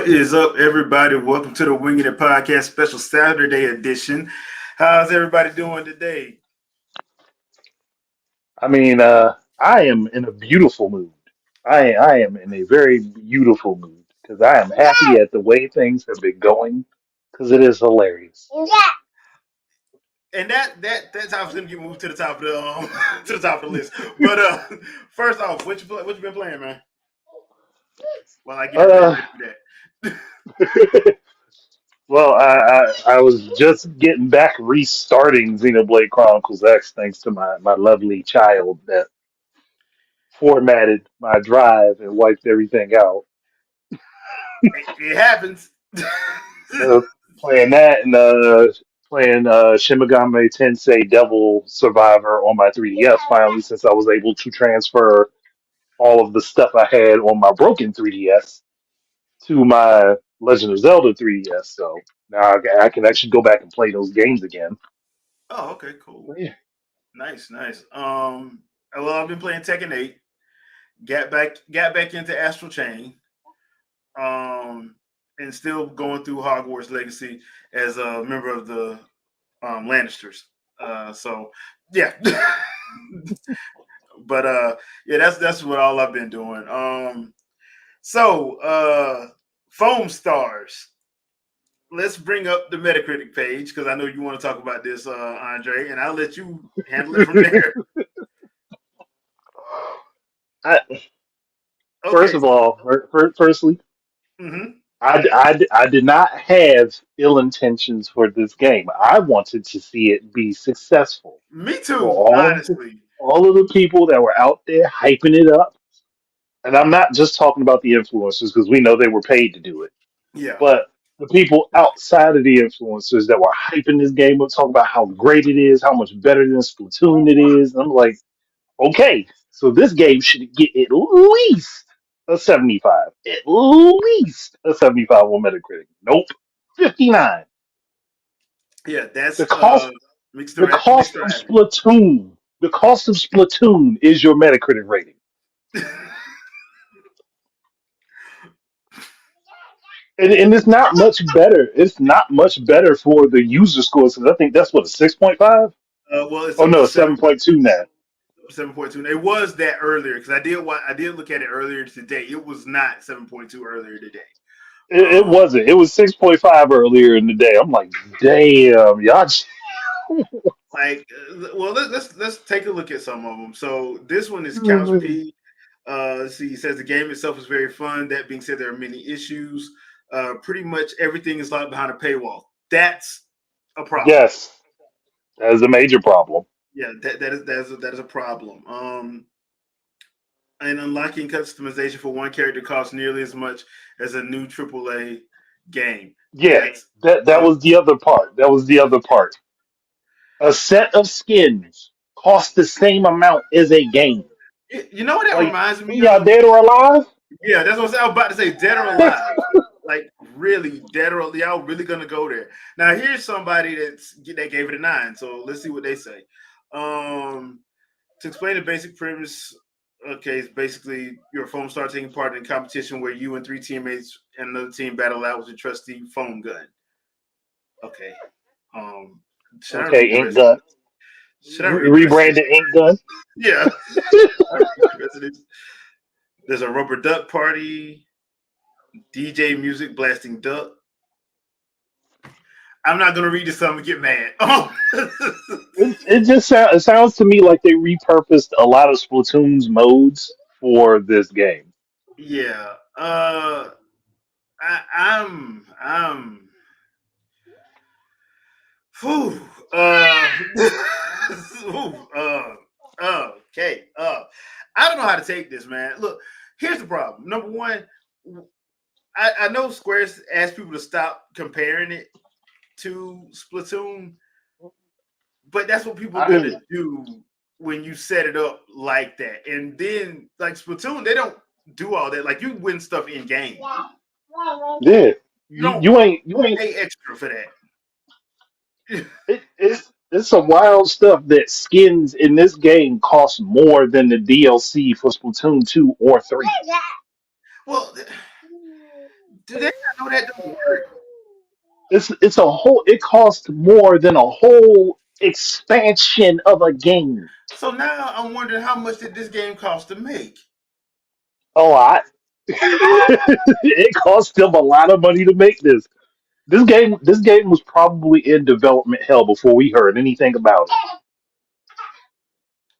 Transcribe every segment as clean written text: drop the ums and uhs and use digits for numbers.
is up, everybody? Welcome to the Wingin IT Podcast special Saturday edition. How's everybody doing today? I mean, I am in a beautiful mood. I am in a very beautiful mood because I am happy at the way things have been going because it is hilarious. And that's how it's gonna get moved to the top of the to the top of the list. But first off, what you been playing, man? While I get everybody Uh, ready for that. well, I was just getting back restarting Xenoblade Chronicles X thanks to my lovely child that formatted my drive and wiped everything out. It happens. Uh, Playing that and playing Shin Megami Tensei Devil Survivor on my 3DS finally since I was able to transfer all of the stuff I had on my broken 3DS to my Legend of Zelda 3DS. So now I can actually go back and play those games again. Oh, okay, cool. Yeah. Nice, nice. Well, I've been playing Tekken 8. Got back into Astral Chain. Um, and still going through Hogwarts Legacy as a member of the Lannisters. So yeah, but yeah, that's what all I've been doing. So foam stars. Let's bring up the Metacritic page because I know you want to talk about this, Andre, and I'll let you handle it from there. I, first Okay. of all, firstly, Mm-hmm. I did not have ill intentions for this game. I wanted to see it be successful Me for too, honestly. all of the people that were out there hyping it up. And I'm not just talking about the influencers because we know they were paid to do it, Yeah. but the people outside of the influencers that were hyping this game up, talking about how great it is, how much better than Splatoon it is. And I'm like, okay, so this game should get at least a 75, at least a 75 on Metacritic. Nope, 59. Yeah, The that's cost, the mixed cost of reviews. Splatoon, the cost of Splatoon is your Metacritic rating. And it's not much better. It's not much better for the user scores because I think that's what a 6.5. Well, it's Oh up to no, 7.2 now. 7.2. It was that earlier because I did look at it earlier today. It was not 7.2 earlier today. It Um, wasn't. It was 6.5 earlier in the day. I'm like, damn, y'all. well, let's take a look at some of them. So this one is Couch P. Let's see, it says the game itself is very fun. That being said, there are many issues. Pretty much everything is locked behind a paywall. That's a problem. Yes, that is a major problem. Yeah, that is a problem. And unlocking customization for one character costs nearly as much as a new AAA game. Yeah, That's that uh, was the other part. That was the other part. A set of skins costs the same amount as a game. you know what that Like, reminds me y'all of? dead or alive? Yeah, that's what I was about to say. Dead or alive? Like really, dead or y'all really gonna go there? Now here's somebody that gave it a 9. So let's see what they say. Um, to explain the basic premise, okay, it's basically your phone starts taking part in a competition where you and three teammates and another team battle out with a trusty phone gun. Okay. Um, should I read Okay, the ink rest of gun. this? Should I read the rest of this? Rebranded ink gun. Yeah. I read the rest of this. There's a rubber duck party, DJ music blasting duck. I'm not gonna read this. So I'm gonna get mad. Oh, It sounds to me like they repurposed a lot of Splatoon's modes for this game. yeah. I'm. Whew, whew, okay. I don't know how to take this, man. Look, here's the problem. Number one, I know Square's asked people to stop comparing it to Splatoon, but that's what people are I gonna mean, do when you set it up like that. And then like Splatoon, they don't do all that. Like you win stuff in game. yeah, You don't you ain't. pay extra for that. It's some wild stuff that skins in this game cost more than the DLC for Splatoon 2 or 3. Well, Do they not know that don't work? It's a whole. It costs more than a whole expansion of a game. So now I'm wondering how much did this game cost to make? A lot. It cost them a lot of money to make this. This game was probably in development hell before we heard anything about it.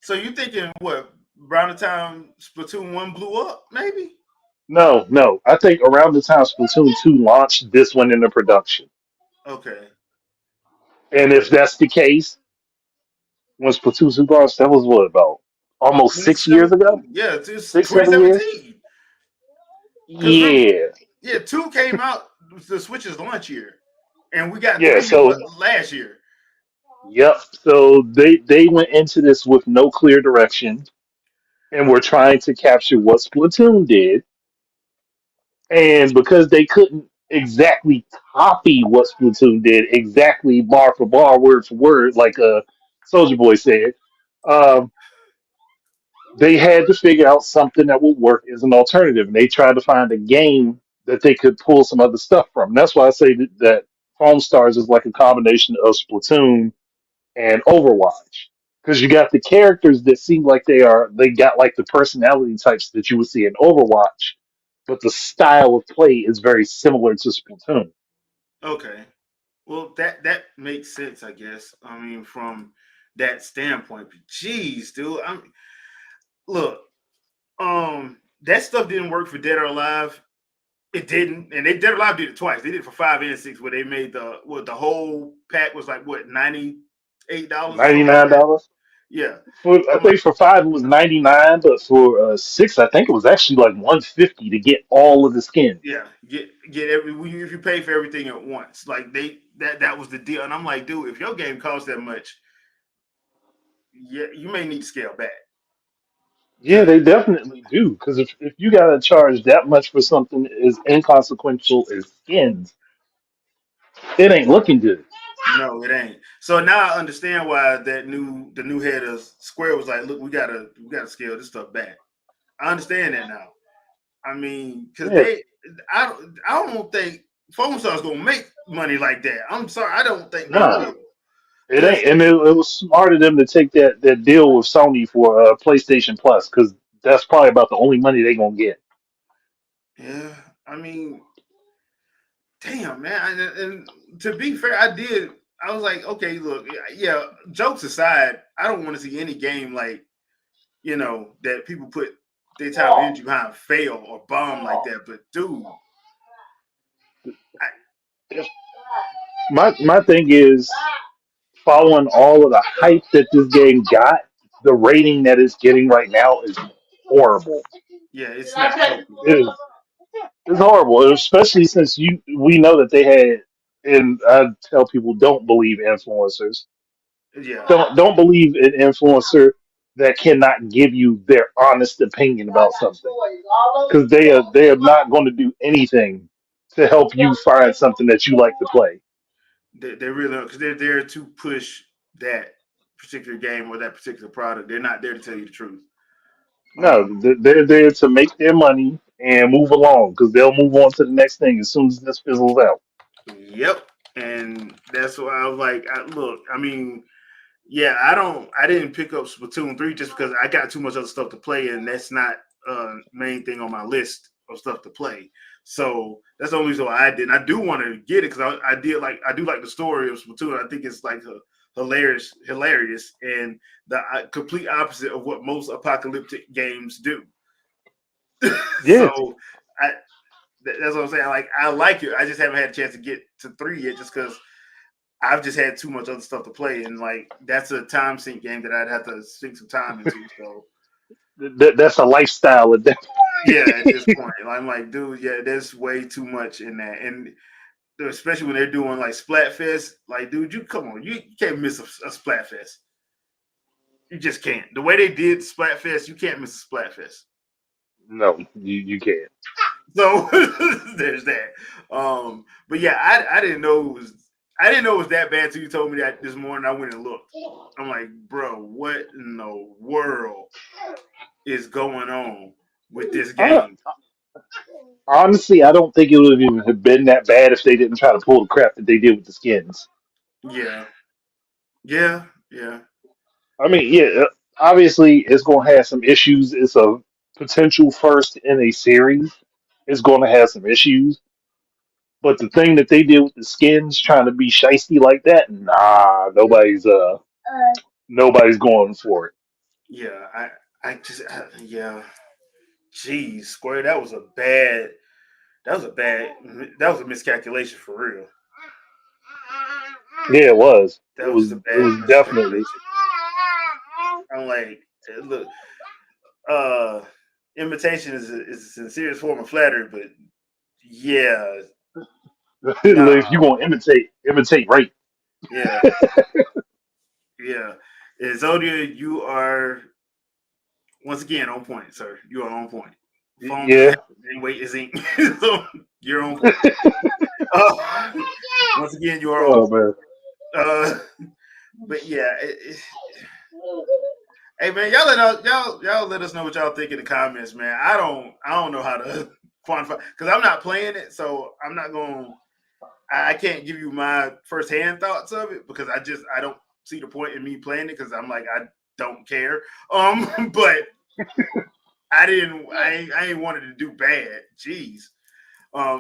So you thinking what? Around the time Splatoon 1 blew up, maybe? No, no. I think around the time Splatoon 2 launched, this went into production. Okay. And if that's the case, when Splatoon 2 launched, that was what, about almost 6 years ago? 2017. Yeah, it's 6, 7 years? 2017. Because remember, Yeah. yeah, 2 came out the Switch's launch year. And we got Yeah, 3 so what last year. yep. So they went into this with no clear direction and were trying to capture what Splatoon did. And because they couldn't exactly copy what Splatoon did, exactly bar for bar, word for word, like Soldier Boy said, Yeah. um, they had to figure out something that would work as an alternative. And they tried to find a game that they could pull some other stuff from. That's why I say that Foam Stars is like a combination of Splatoon and Overwatch. Because you got the characters that seem like they got like the personality types that you would see in Overwatch, but the style of play is very similar to Splatoon. Okay. Well, that makes sense, I guess. I mean, from that standpoint. But geez, dude. Look, that stuff didn't work for Dead or Alive. It didn't, and they Dead or Alive did it twice. They did it for 5 and 6, where they made the whole pack was like what $98 or something like that. $99. Yeah, For I I'm like, think for five it was 99, but for six I think it was actually like 150 to get all of the skins. yeah, get every if you pay for everything at once, like that was the deal. And I'm like, dude, if your game costs that much, yeah, you may need to scale back. Yeah, Cause they definitely do. Because if you gotta charge that much for something as inconsequential as skins, it ain't looking good. no, it ain't. So now I understand why the new head of Square was like, look, we gotta scale this stuff back. I understand that now. I mean, because Yeah, I don't think Phone Star's gonna make money like that. I'm sorry, I don't think they nah, will. it Because ain't. And it was smart of them to take that deal with Sony for PlayStation Plus, because that's probably about the only money they gonna get. yeah, I mean, damn man. And to be fair, I did. I was like, okay, look, yeah. Jokes aside, I don't want to see any game like that people put their time and energy behind fail or bomb like that. But dude, I, My thing is, following all of the hype that this game got, the rating that it's getting right now is horrible. yeah, it's not helping. It is, it's horrible, especially since we know that they had. And I tell people, don't believe influencers. Yeah, Don't believe an influencer that cannot give you their honest opinion about something, because they are not going to do anything to help you find something that you like to play. they really because they're there to push that particular game or that particular product. They're not there to tell you the truth. Um, No, they're there to make their money and move along, because they'll move on to the next thing as soon as this fizzles out. yep, and that's why I was like, look, I mean, yeah, I didn't pick up Splatoon 3 just because I got too much other stuff to play, and that's not main thing on my list of stuff to play. So that's the only reason why I didn't. I do want to get it because I do like the story of Splatoon. I think it's like hilarious, and the complete opposite of what most apocalyptic games do. Yeah, So I that's what I'm saying. Like I like it. I just haven't had a chance to get to 3 yet, just because I've just had too much other stuff to play, and like that's a time sink game that I'd have to sink some time into. So that's a lifestyle at that. yeah, at this point, I'm like, dude, yeah, there's way too much in that, and especially when they're doing like Splatfest, like, dude, you come on, you can't miss a Splatfest. You just can't. The way they did Splatfest, you can't miss a Splatfest. No, you can't. So there's that. But yeah, I didn't know it was that bad until you told me that this morning. I went and looked. I'm like, bro, what in the world is going on with this I game? Honestly, I don't think it would have even have been that bad if they didn't try to pull the crap that they did with the skins. Yeah, yeah, yeah, I mean, yeah, obviously it's going to have some issues. It's a potential first in a series. It's going to have some issues. But the thing that they did with the skins, trying to be shisty like that, nah, nobody's going for it. yeah. Yeah. Jeez, Square, that was a bad. That was a bad. That was a miscalculation for real. Yeah, it was. That was just a It bad was definitely. miscalculation. I'm like, look, uh, imitation is a sincere form of flattery, but yeah, nah, If you going to imitate right. yeah, yeah. And Zodia, you are once again on point, sir. You are on point. Phone just Yeah. didn't wait his ink, so you're on point. Uh, once again, you are on Oh point. man. But yeah, hey man, y'all let us know what y'all think in the comments, man. I don't know how to quantify because I'm not playing it, so I'm not going. I can't give you my firsthand thoughts of it because I don't see the point in me playing it because I'm like I don't care. But I ain't wanted to do bad. Jeez.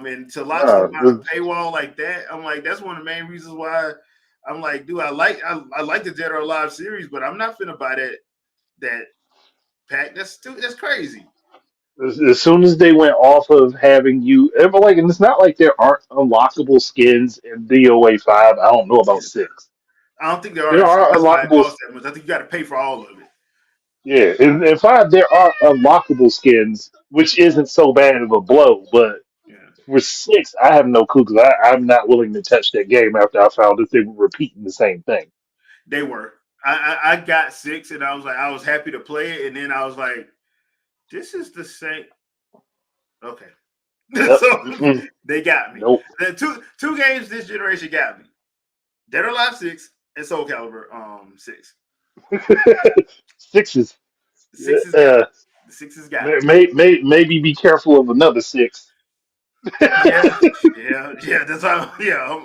And to lock Nah, something behind a paywall like that, I'm like that's one of the main reasons why I'm like, dude, I like the Dead or Alive series, but I'm not finna buy that pack. That's crazy. as soon as they went off of having you, but like, and it's not like there aren't unlockable skins in DOA 5. I don't know about Yeah. 6. I don't think there are There in six. are That's why it unlockable. costs that much. I think you got to pay for all of it. Yeah, in 5 there are unlockable skins, which isn't so bad of a blow. But Yeah, for 6, I have no clue because I'm not willing to touch that game after I found that they were repeating the same thing. they were. I got six, and I was happy to play it, and then I was like, this is the same. Okay, Yep. so Mm-mm. they got me. Nope. The two games this generation got me: Dead or Alive six and Soul Calibur six. 6 is. The sixes got Uh, me. The sixes got me. maybe be careful of another 6. Yeah, yeah. That's how. Yeah,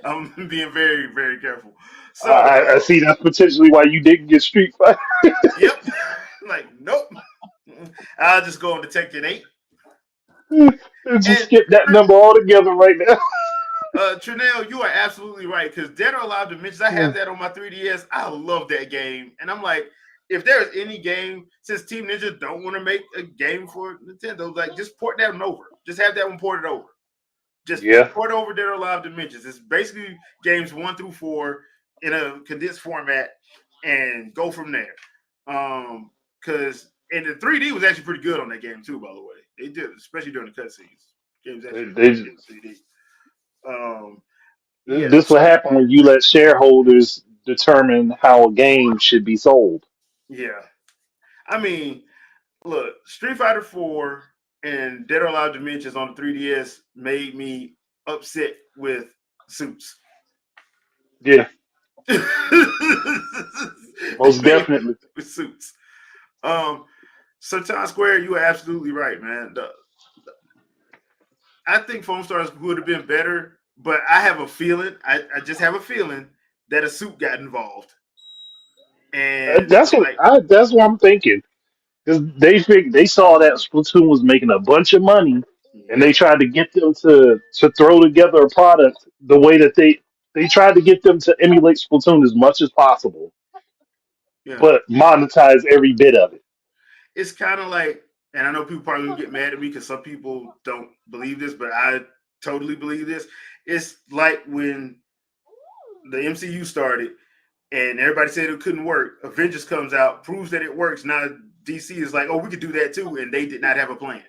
I'm being very careful. So, I see that's potentially why you didn't get Street Fighter. yep. Like, nope. I'll just go on Detective 8. Just And skip that number altogether right Trinell, you are absolutely right. Because Dead or Alive Dimensions, I have now. that on my 3DS. I love that game. And I'm like, if there's any game, since Team Ninja don't want to make a game for Nintendo, like just port that one over. Just have that one ported over. Just Yeah, port over Dead or Alive Dimensions. It's basically games 1 through 4 in a condensed format and go from there. Because and the 3D was actually pretty good on that game too, by the way. They did, especially during the cutscenes. Game was actually they, pretty good in 3D. Um, yeah, this so what happen when you let shareholders determine how a game should be sold. yeah. I mean, look, Street Fighter 4 and Dead or Alive Dimensions on the 3DS made me upset with suits. Yeah, They most made me definitely. with suits. Um, so Town Square, you are absolutely right, man. I think Foam Stars would have been better, but I have a feeling. I just have a feeling that a suit got involved, and I'm like, That's what I'm thinking. Because they saw that Splatoon was making a bunch of money, and they yep, tried to get them to throw together a product the way that they tried to get them to emulate Splatoon as much as possible, yeah. but monetize every bit of it. It's kind of like, and I know people probably gonna get mad at me because some people don't believe this, but I totally believe this. It's like when the MCU started and everybody said it couldn't work. Avengers comes out, proves that it works. Now DC is like, oh, we could do that too, and they did not have a plan.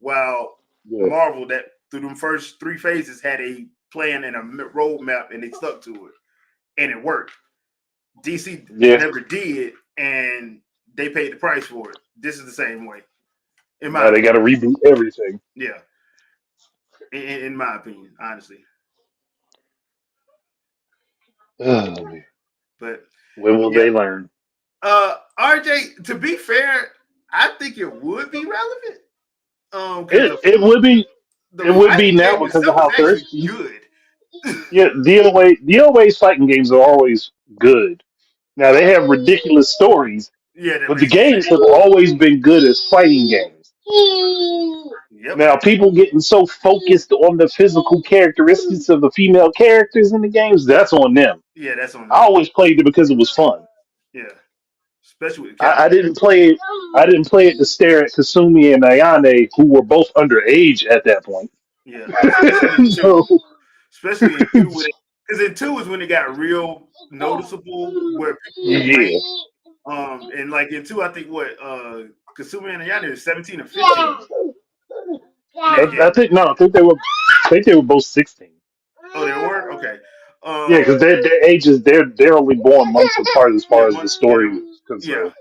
While Yeah, Marvel, that through them first 3 phases, had a plan and a roadmap, and they stuck to it, and it worked. DC yeah. never did, and they paid the price for it. This is the same way, in my Now they got to opinion. reboot everything. Yeah, in my opinion, honestly. Oh, But when will yeah, they learn? RJ. To be fair, I think it would be relevant. Because the It would be it would be fighting now game because of itself is how actually thirsty. good. Yeah, DOA's fighting games are always good. Now they have ridiculous stories, Yeah, that but the makes them sad. games have always been good as fighting games. Yep. Now people getting so focused on the physical characteristics of the female characters in the games, that's on them. Yeah, that's on I them. always played it because it was fun. Yeah, especially with the I cowboy. didn't play it. I didn't play it to stare at Kasumi and Ayane, who were both underage at that point. Yeah, especially in two. So Especially in two, because in two is when it got real noticeable where people were playing. yeah, And like in two, I think what Kasumi and Ayane is 17 or 15 in that I game. think no, I think they were both 16. Oh, they were okay. Yeah, because Um, their ages they're only born months apart as yeah, far as the yeah, story is yeah, concerned.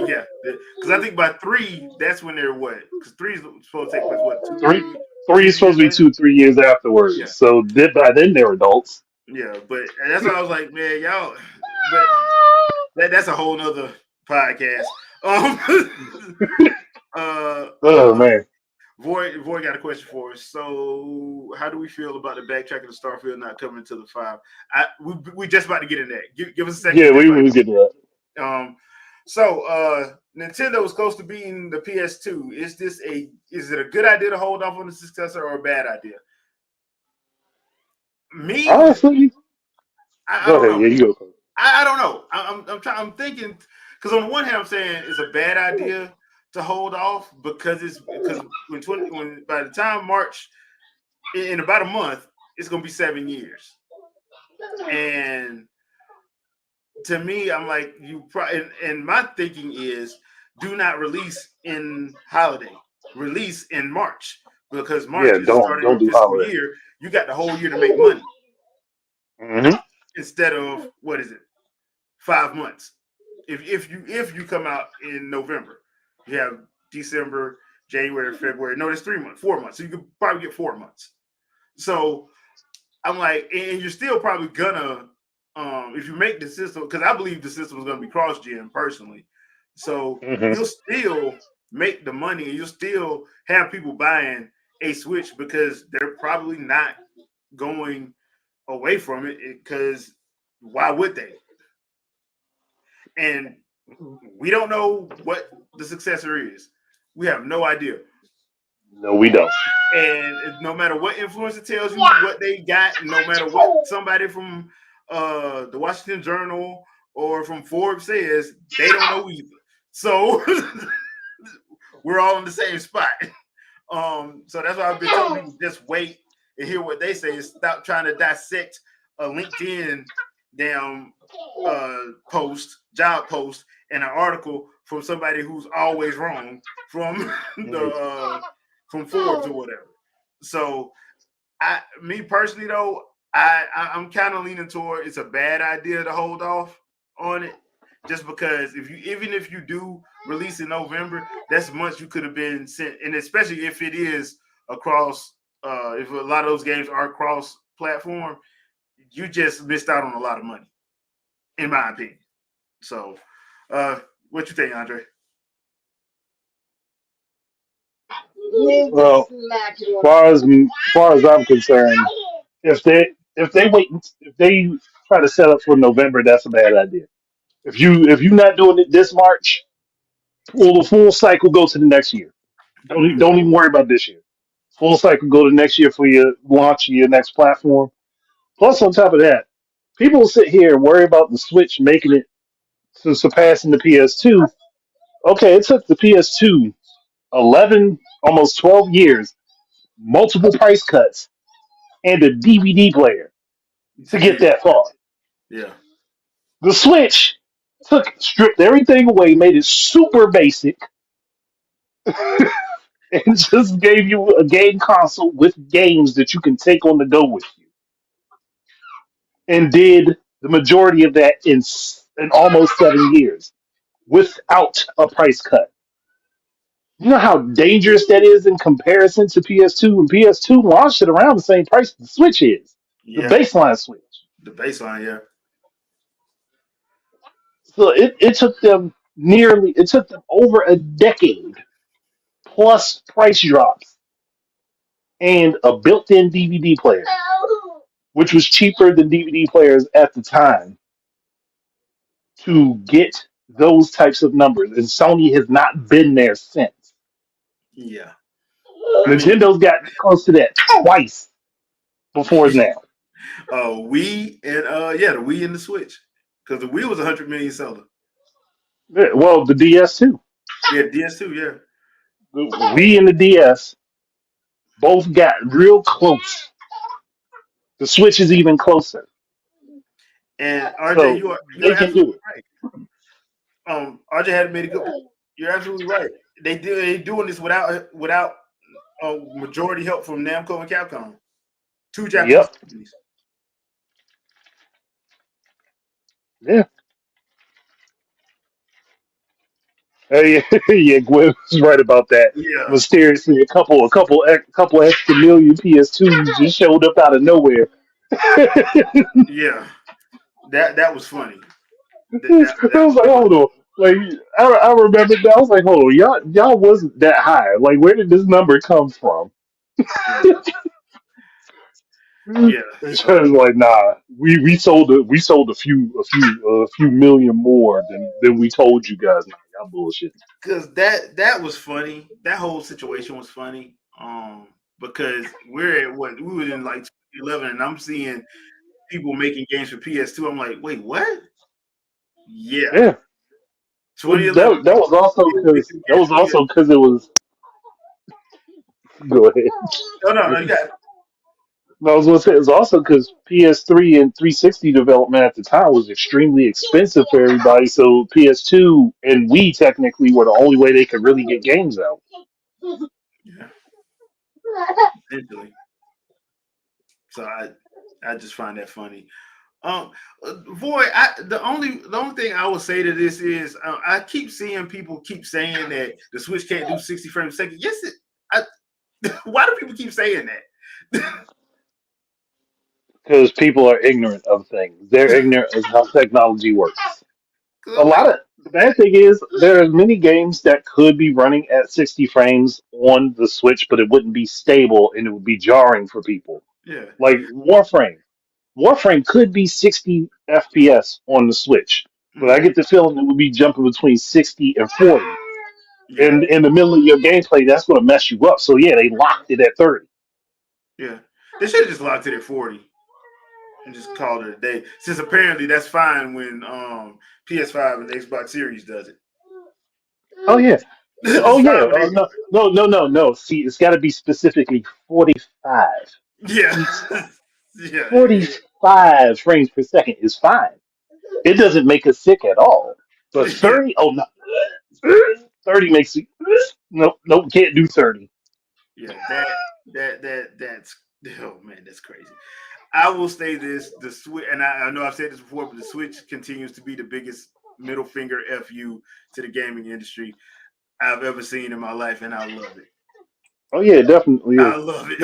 yeah. Because I think by three, that's when they're what? Because three is supposed to take place what Three two, three is 3 years supposed to be later. 2 3 years Yeah, afterwards. So by then they're adults. yeah. But and that's why I was like, man, y'all. But that's a whole nother podcast. Uh, Oh uh, man. Void got a question for us. So, how do we feel about the backtracking of Starfield not coming to the five? We just about to get in that. Give us a second. We Yeah, just about we to get to that. get. So Nintendo is close to beating the PS2. Is it a good idea to hold off on the successor or a bad idea? Me, Honestly, I go don't ahead. know. Yeah, you go. I don't know. I'm trying. I'm thinking because on the one hand, I'm saying it's a bad idea to hold off because when by the time March in about a month, it's gonna be 7 years. And to me, I'm like you. And my thinking is, do not release in holiday. Release in March because March Yeah, is the start of don't your do fiscal holiday. year. You got the whole year to make money Hmm. instead of what is it, 5 months. If you come out in November, you have December, January, February. No, that's 3 months, 4 months. So you could probably get 4 months. So I'm like, and you're still probably gonna, if you make the system, because I believe the system is gonna be cross gen personally. So Hmm. you'll still make the money and you'll still have people buying a Switch because they're probably not going away from it because why would they? And we don't know what the successor is. We have no idea. No, we don't. And no matter what influencer tells you what they got, no matter what somebody from the Washington Journal or from Forbes says, they don't know either. So we're all in the same spot. So that's why I've been telling people just wait and hear what they say and stop trying to dissect a LinkedIn damn job post, and an article from somebody who's always wrong from the Mhm. from Forbes or whatever. So me personally though, I'm kind of leaning toward it's a bad idea to hold off on it, just because even if you do release in November, that's months you could have been sent, and especially if it is across, if a lot of those games are cross platform, you just missed out on a lot of money, in my opinion. So, uh, what you think, Andre? Well, far as I'm concerned, if they wait if they try to set up for November, that's a bad idea. If you're not doing it this March, pull the full cycle, go to the next year. Mm, Don't even worry about this year. Full cycle, go to next year for your launch of your next platform. Plus, on top of that, people will sit here and worry about the Switch making it to surpassing the PS2. Okay, it took the PS2 11, almost 12 years, multiple price cuts, and a DVD player to to get get that far. yeah, The Switch stripped everything away, made it super basic, and just gave you a game console with games that you can take on the go with you. And did the majority of that in almost 7 years without a price cut. You know how dangerous that is in comparison to PS2? And PS2 launched at around the same price the Switch is, the yeah, baseline Switch. the baseline, yeah, So it took them over a decade plus price drops and a built-in DVD player, which was cheaper than DVD players at the time to get those types of numbers. And Sony has not been there since. Yeah. I mean, Nintendo's got close to that twice before now. Wii and yeah, the Wii and the Switch, because the Wii was 100 million seller. Yeah, well, the DS too. Yeah, DS2. Yeah. The Wii and the DS both got real close. The Switch is even closer. And RJ, So you are they can do absolutely it. right. RJ had made a good point. You're absolutely right. They doing this without majority help from Namco and Capcom, two Japanese Yep. companies. Yeah. Hey, yeah, Gwen was right about that. Yeah, Mysteriously, a couple extra million PS2s just showed up out of nowhere. yeah. That was funny. It That was was like, funny. hold on. Like I remember that. I was like, hold on, y'all wasn't that high. Like, where did this number come from? Yeah, And yeah. she So was like, nah, we sold a few million more than we told you guys. Nah, y'all bullshit. because that was funny. That whole situation was funny. Because we're at what we were in like 2011, and I'm seeing people making games for PS2. I'm like, wait, what? Yeah, Yeah, but 2011. that was also People because making games for PS2. it was. Go ahead. No, no, no. You got No, I was going to say it was also because PS3 and 360 development at the time was extremely expensive for everybody. So PS2 and Wii technically were the only way they could really get games out. yeah, essentially. So I just find that funny. Um, Boy, the only thing I will say to this is I keep seeing people keep saying that the Switch can't do 60 frames a second. Yes, I, why do people keep saying that? Because people are ignorant of things. They're ignorant of how technology works. Because A I'm lot like, of the bad thing is there are many games that could be running at 60 frames on the Switch, but it wouldn't be stable and it would be jarring for people. yeah, Like Warframe. Warframe could be 60 FPS on the Switch, but I mm, get the feeling it would be jumping between 60 and 40. yeah, And in the middle of your gameplay, that's going to mess you up. So yeah, they locked it at 30. yeah. They should have just locked it at 40 and just called it a day. Since apparently that's fine when PS5 and the Xbox Series does it. Oh yeah. Oh It's yeah. fine when they do No, no, no, no, no. See, it's got to be specifically 45. it. Yeah, It's yeah, 45 frames per second is fine. It doesn't make us sick at all. But yeah. 30, oh no. 30 makes you, nope, nope, can't do 30. Yeah, that's oh man, that's crazy. I will say this: the Switch, and I know I've said this before, but the Switch continues to be the biggest middle finger fu to the gaming industry I've ever seen in my life, and I love it. Oh yeah, it definitely I is. love it.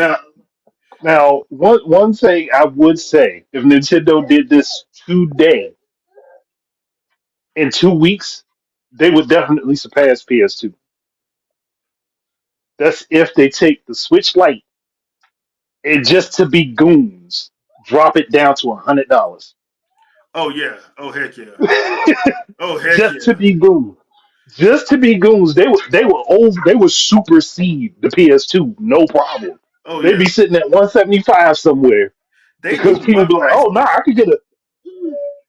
Now, one thing I would say, if Nintendo did this today, in 2 weeks, they would definitely surpass PS2. That's if they take the Switch Lite and just to be goons, drop it down to $100. Oh yeah. Oh heck yeah. Oh heck Just to yeah. be goons. Just to be goons, they would supersede the PS2, no problem. Oh They'd yeah. be sitting at 175 somewhere They because do people one be like, price "Oh no, cut. I could get a."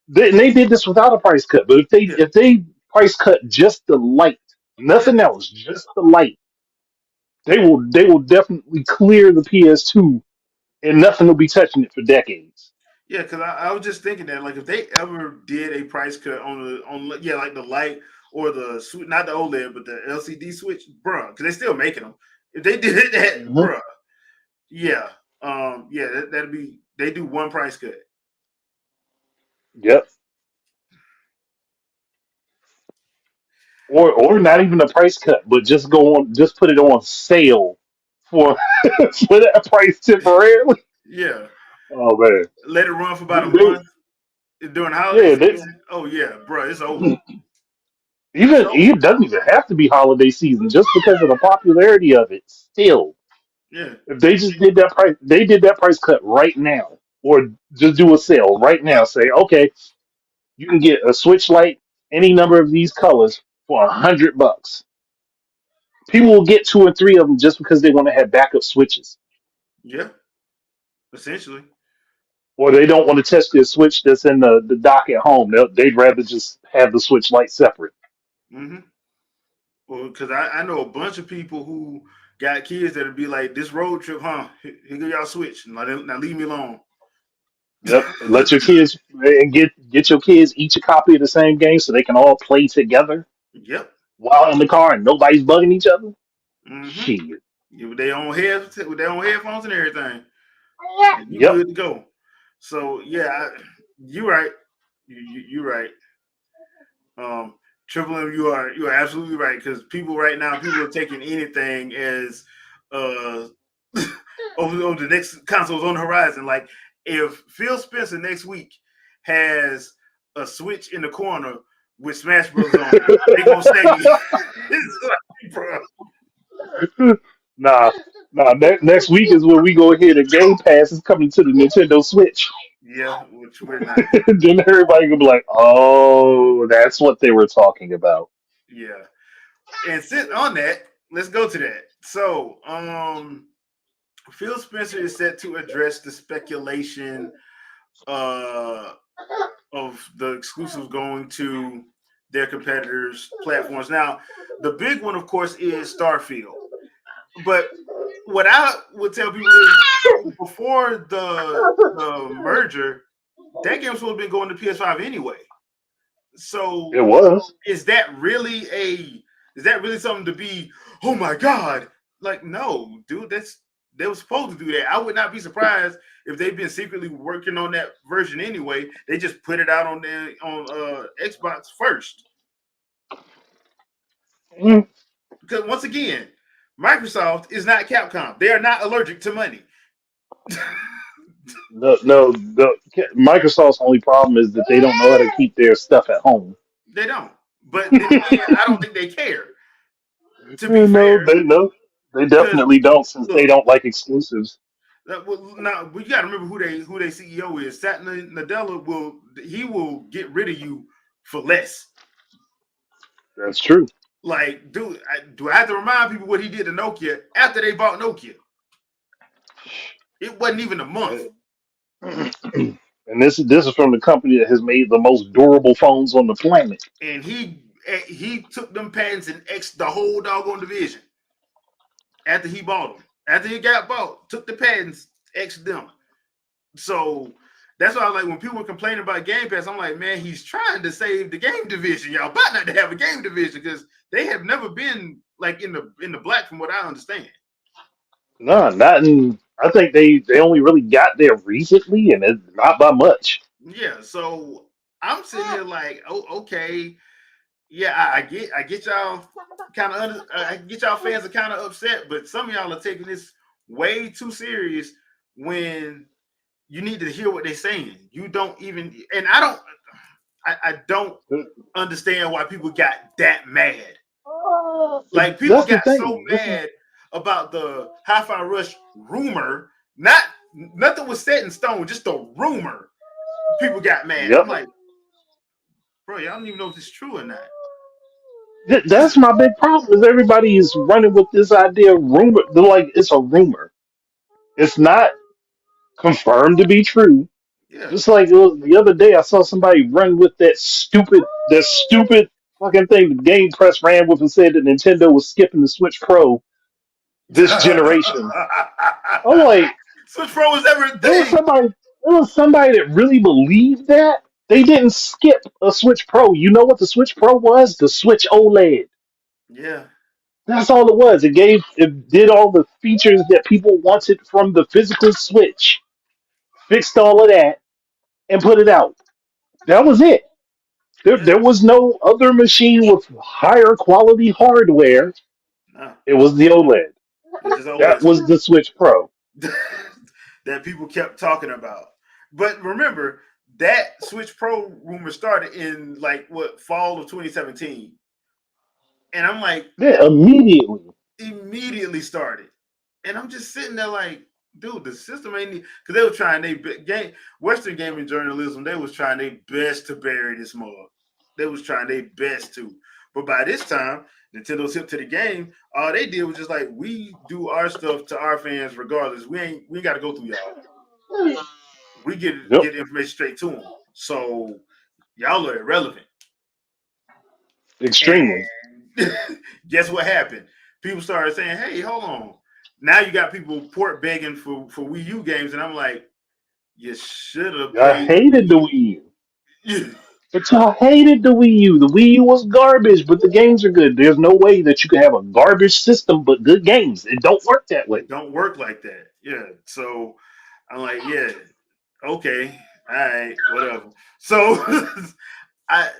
And they did this without a price cut, but Yeah. if they price cut just the light, Yeah. nothing else, just the light, they will definitely clear the PS2, and nothing will be touching it for decades. Yeah, because I was just thinking that, like, if they ever did a price cut yeah, like the light or not the OLED but the LCD switch, bruh, because they're still making them. If they did that, Hmm. bruh, yeah, yeah, that'd be they do one price cut. Yep. Or not even a price cut, but just put it on sale for for that price temporarily. Yeah, Oh man, let it run for about a they, month during holiday yeah, season. Oh yeah, bruh, it's over. Even So it doesn't even have to be holiday season, just because of the popularity of it. Still, yeah, if they just did that price, they did that price cut right now, or just do a sale right now. Say, okay, you can get a Switch Lite, any number of these colors for $100. People will get two or three of them just because they want to have backup switches, yeah, essentially. or they don't want to test their Switch that's in the dock at home. They'd rather just have the Switch Lite separate. Mm-hmm. Well, because I know a bunch of people who got kids that'll be like, this road trip, huh? Here go y'all switch. Now leave me alone. Yep. Let your kids and get your kids each a copy of the same game so they can all play together Yep. while in the car and nobody's bugging each other. Mm-hmm. Shit. Yeah, with their own headphones and everything, and you Yep. good to go. So yeah, you're right. You're right. Um, Triple M, you are absolutely right because people right now people are taking anything as uh over the next consoles on the horizon. Like if Phil Spencer next week has a Switch in the corner with Smash Brothers on it, they gonna say, it's like, bro, Nah, nah. Next week is when we go ahead and Game Pass is coming to the Nintendo Switch. yeah, which we're not. Then everybody gonna be like, "Oh, that's what they were talking about." Yeah, and sit on that. Let's go to that. So, Phil Spencer is set to address the speculation uh, of the exclusives going to their competitors' platforms. Now, the big one, of course, is Starfield. But what I would tell people is before the merger, that game's supposed to be going to PS5 anyway. It So was. is that really a is that really something to be, oh my god? Like, no, dude, they were supposed to do that. I would not be surprised if they've been secretly working on that version anyway. They just put it out on Xbox first. Mm, Because once again, Microsoft is not Capcom. They are not allergic to money. no, no. Microsoft's only problem is that they don't know how to keep their stuff at home. They don't. But then again, I don't think they care, to be No, fair. they no, they Because definitely don't since they look, don't like exclusives. well, now we got to remember who their CEO is. Satya Nadella will get rid of you for less. That's true. Like, dude, do I have to remind people what he did to Nokia after they bought Nokia? It wasn't even a month, And this is from the company that has made the most durable phones on the planet. and he took them patents and X the whole doggone division after he bought them. After he got bought, took the patents, X them. So that's why I like when people were complaining about Game Pass. I'm like, man, he's trying to save the game division. Y'all about not to have a game division because they have never been like in the black, from what I understand. No, not in. I think they only really got there recently, and it's not by much. Yeah, so I'm sitting here like, oh, okay, yeah, I get y'all kind of I get y'all fans are kind of upset, but some of y'all are taking this way too serious when you need to hear what they're saying. You don't even, and I don't understand why people got that mad. Like people That's the got so thing. mad about the Hi-Fi Rush rumor. Not nothing was set in stone, just a rumor. People got mad. I'm Yep. like, bro, y'all don't even know if it's true or not. That's my big problem. Is everybody is running with this idea of rumor? They're like it's a rumor. It's not confirmed to be true. Yeah. Just like it was the other day, I saw somebody run with that stupid fucking thing the Game Press ran with and said that Nintendo was skipping the Switch Pro this generation. I'm like, Switch Pro was ever a there was thing. somebody, there was somebody that really believed that. They didn't skip a Switch Pro. You know what the Switch Pro was? The Switch OLED. Yeah. That's all it was. It did all the features that people wanted from the physical Switch, fixed all of that, and put it out. That was it. Yeah. There was no other machine with higher quality hardware. No. It was the OLED. It's just That OLED was screen the Switch Pro. that people kept talking about. But remember, that Switch Pro rumor started in like what fall of 2017. And I'm like, Yeah, immediately. immediately started. And I'm just sitting there like, dude, the system ain't because they were trying game Western gaming journalism. They was trying their best to bury this mug. They was trying their best to. But by this time, Nintendo's hip to the game. All they did was just like, we do our stuff to our fans regardless. We ain't got to go through y'all. We Yep. get information straight to them. So y'all are irrelevant. Extremely. And guess what happened? People started saying, "Hey, hold on." Now you got people port begging for Wii U games, and I'm like, you should have I played the hated the Wii Wii U. U. But y'all hated the Wii U. The Wii U was garbage, but the games are good. There's no way that you can have a garbage system but good games. It don't work that way. It don't work like that. Yeah. So I'm like, yeah, okay, all right, whatever. So I,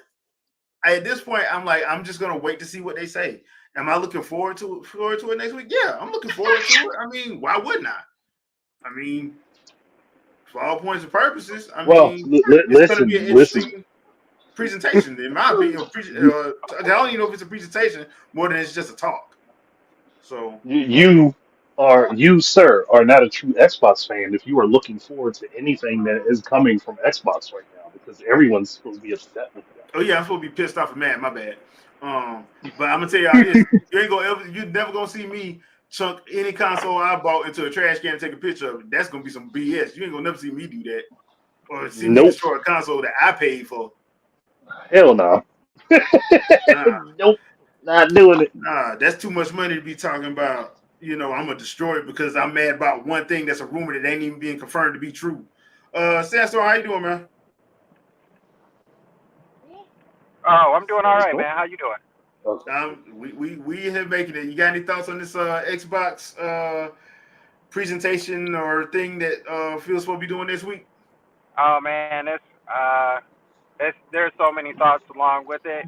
at this point, I'm like, I'm just gonna wait to see what they say. Am I looking forward to it next week? Yeah, I'm looking forward to it. I mean, why wouldn't I? I mean, for all points and purposes, I Well, mean, it's going to be an listen. interesting presentation, in my opinion. You, I don't even know if it's a presentation more than it's just a talk. So, you you, sir, are not a true Xbox fan if you are looking forward to anything that is coming from Xbox right now because everyone's supposed to be upset with oh yeah, I'm supposed to be pissed off and mad. My bad. But I'm gonna tell y'all this: you're never gonna see me chunk any console I bought into a trash can and take a picture of it. That's gonna be some BS. You ain't gonna never see me do that, or see me Nope. destroy a console that I paid for. Hell no. Nah, Nope. Not doing it. nah, that's too much money to be talking about. I'm gonna destroy it because I'm mad about one thing that's a rumor that ain't even being confirmed to be true. Sandstorm, how you doing, man? Oh, I'm doing all That's right, cool. man. How you doing? We have making it. You got any thoughts on this Xbox presentation or thing that Phil's supposed to be doing this week? Oh man, it's there's so many thoughts along with it.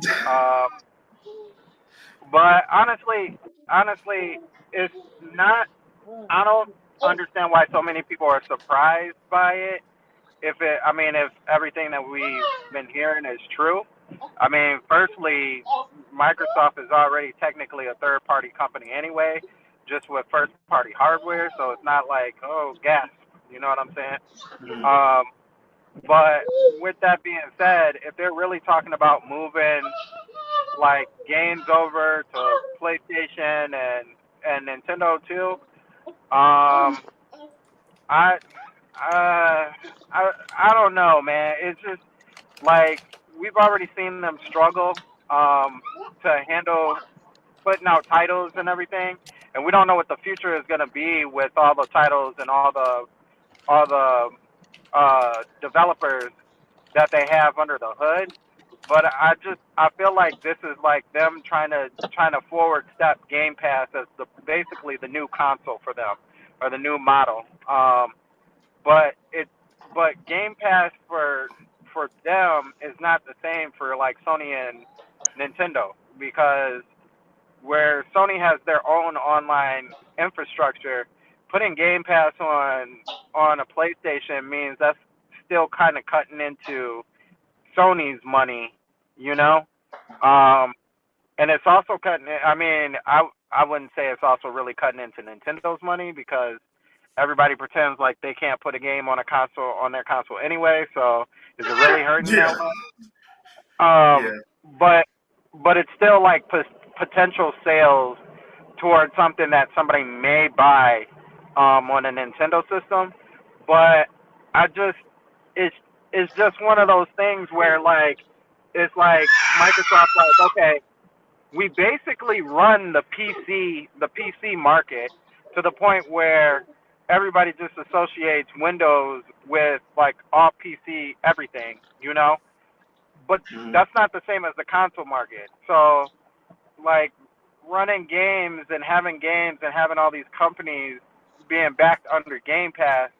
But honestly, it's not. I don't understand why so many people are surprised by it. If everything that we've been hearing is true. I mean, firstly, Microsoft is already technically a third-party company anyway, just with first-party hardware. So it's not like, oh, gasp. You know what I'm saying? Mm, Um, But with that being said, if they're really talking about moving like games over to PlayStation and Nintendo too, um, I I don't know, man. It's just like we've already seen them struggle to handle putting out titles and everything, and we don't know what the future is going to be with all the titles and all the developers that they have under the hood. But I feel like this is like them trying to forward step Game Pass as the basically the new console for them or the new model. But it but Game Pass for them is not the same for like Sony and Nintendo because where Sony has their own online infrastructure, putting Game Pass on a PlayStation means that's still kind of cutting into Sony's money, you know. Um, and it's also cutting. I mean, I wouldn't say it's also really cutting into Nintendo's money because everybody pretends like they can't put a game on their console anyway. So is it really hurting yeah, that much? Um, yeah. but it's still like potential sales towards something that somebody may buy on a Nintendo system. But I just it's it's just one of those things where like it's like Microsoft like okay, we basically run the PC market to the point where everybody just associates Windows with like all PC everything, you know? But Mm, that's not the same as the console market. So like running games and having all these companies being backed under Game Pass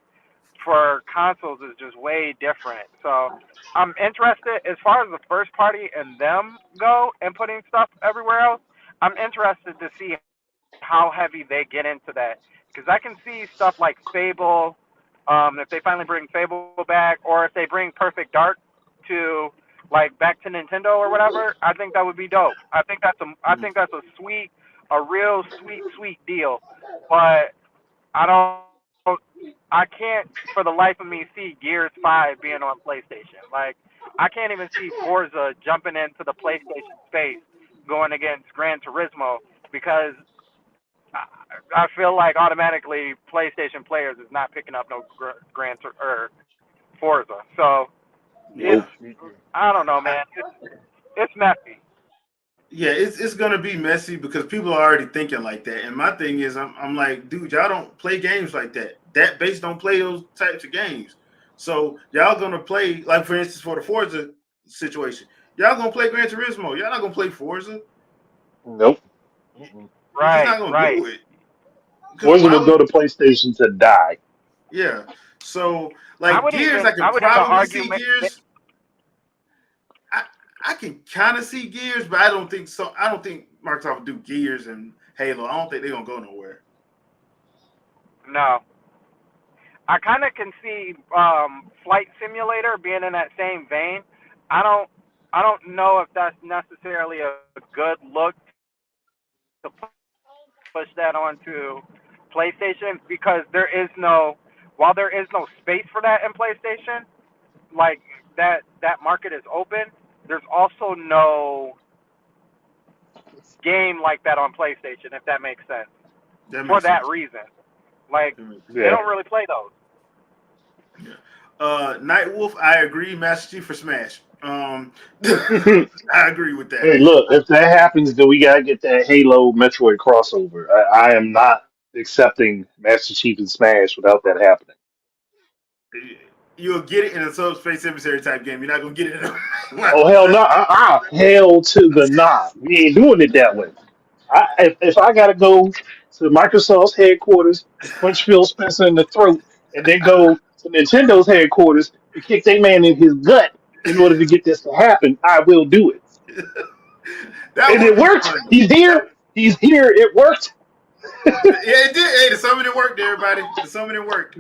for consoles is just way different. So I'm interested as far as the first party and them go and putting stuff everywhere else. I'm interested to see how heavy they get into that because I can see stuff like Fable, if they finally bring Fable back, or if they bring Perfect Dark to like back to Nintendo or whatever, I think that would be dope. I think that's a real sweet deal. But I don't, I can't for the life of me see Gears 5 being on PlayStation. Like, I can't even see Forza jumping into the PlayStation space going against Gran Turismo because I feel like automatically PlayStation players is not picking up no or Forza. So it's Nope. Mm-mm. I don't know, I, man. It's messy. yeah, it's gonna be messy because people are already thinking like that. And my thing is, I'm like, dude, y'all don't play games like that. That base don't play those types of games. So y'all gonna play, like for instance, for the Forza situation, y'all gonna play Gran Turismo. Y'all not gonna play Forza. Nope. Mm-mm. You're just Right, not gonna right. do it. Because Forza why will would? go to PlayStation to die. Yeah. So like Gears, I can I would even probably argue. see Gears. I I can kind of see Gears, but I don't think so. I don't think Microsoft would do Gears and Halo. I don't think they're gonna go nowhere. No, I kind of can see Flight Simulator being in that same vein. I don't I don't know if that's necessarily a good look to push that onto PlayStation because there is while there is no space for that in PlayStation, like that market is open. There's also no game like that on PlayStation, if that makes sense. That For makes that sense. reason, like That makes they Yeah. don't really play those. Yeah. Nightwolf, I agree. Master Chief for Smash. Hey, I agree with that. look, if that happens, then we gotta get that Halo Metroid crossover. I am not accepting Master Chief and Smash without that happening. You'll get it in a subspace emissary type game. You're not gonna get it in a Oh hell no! Hell to the nah. We ain't doing it that way. If I gotta go to Microsoft's headquarters and punch Phil Spencer in the throat, and then go to Nintendo's headquarters and kick that man in his gut in order to get this to happen, I will do it. that And would it be worked. fun though. He's here. He's here. It worked. Yeah, it did. Hey, the summoning worked, everybody. The summoning worked.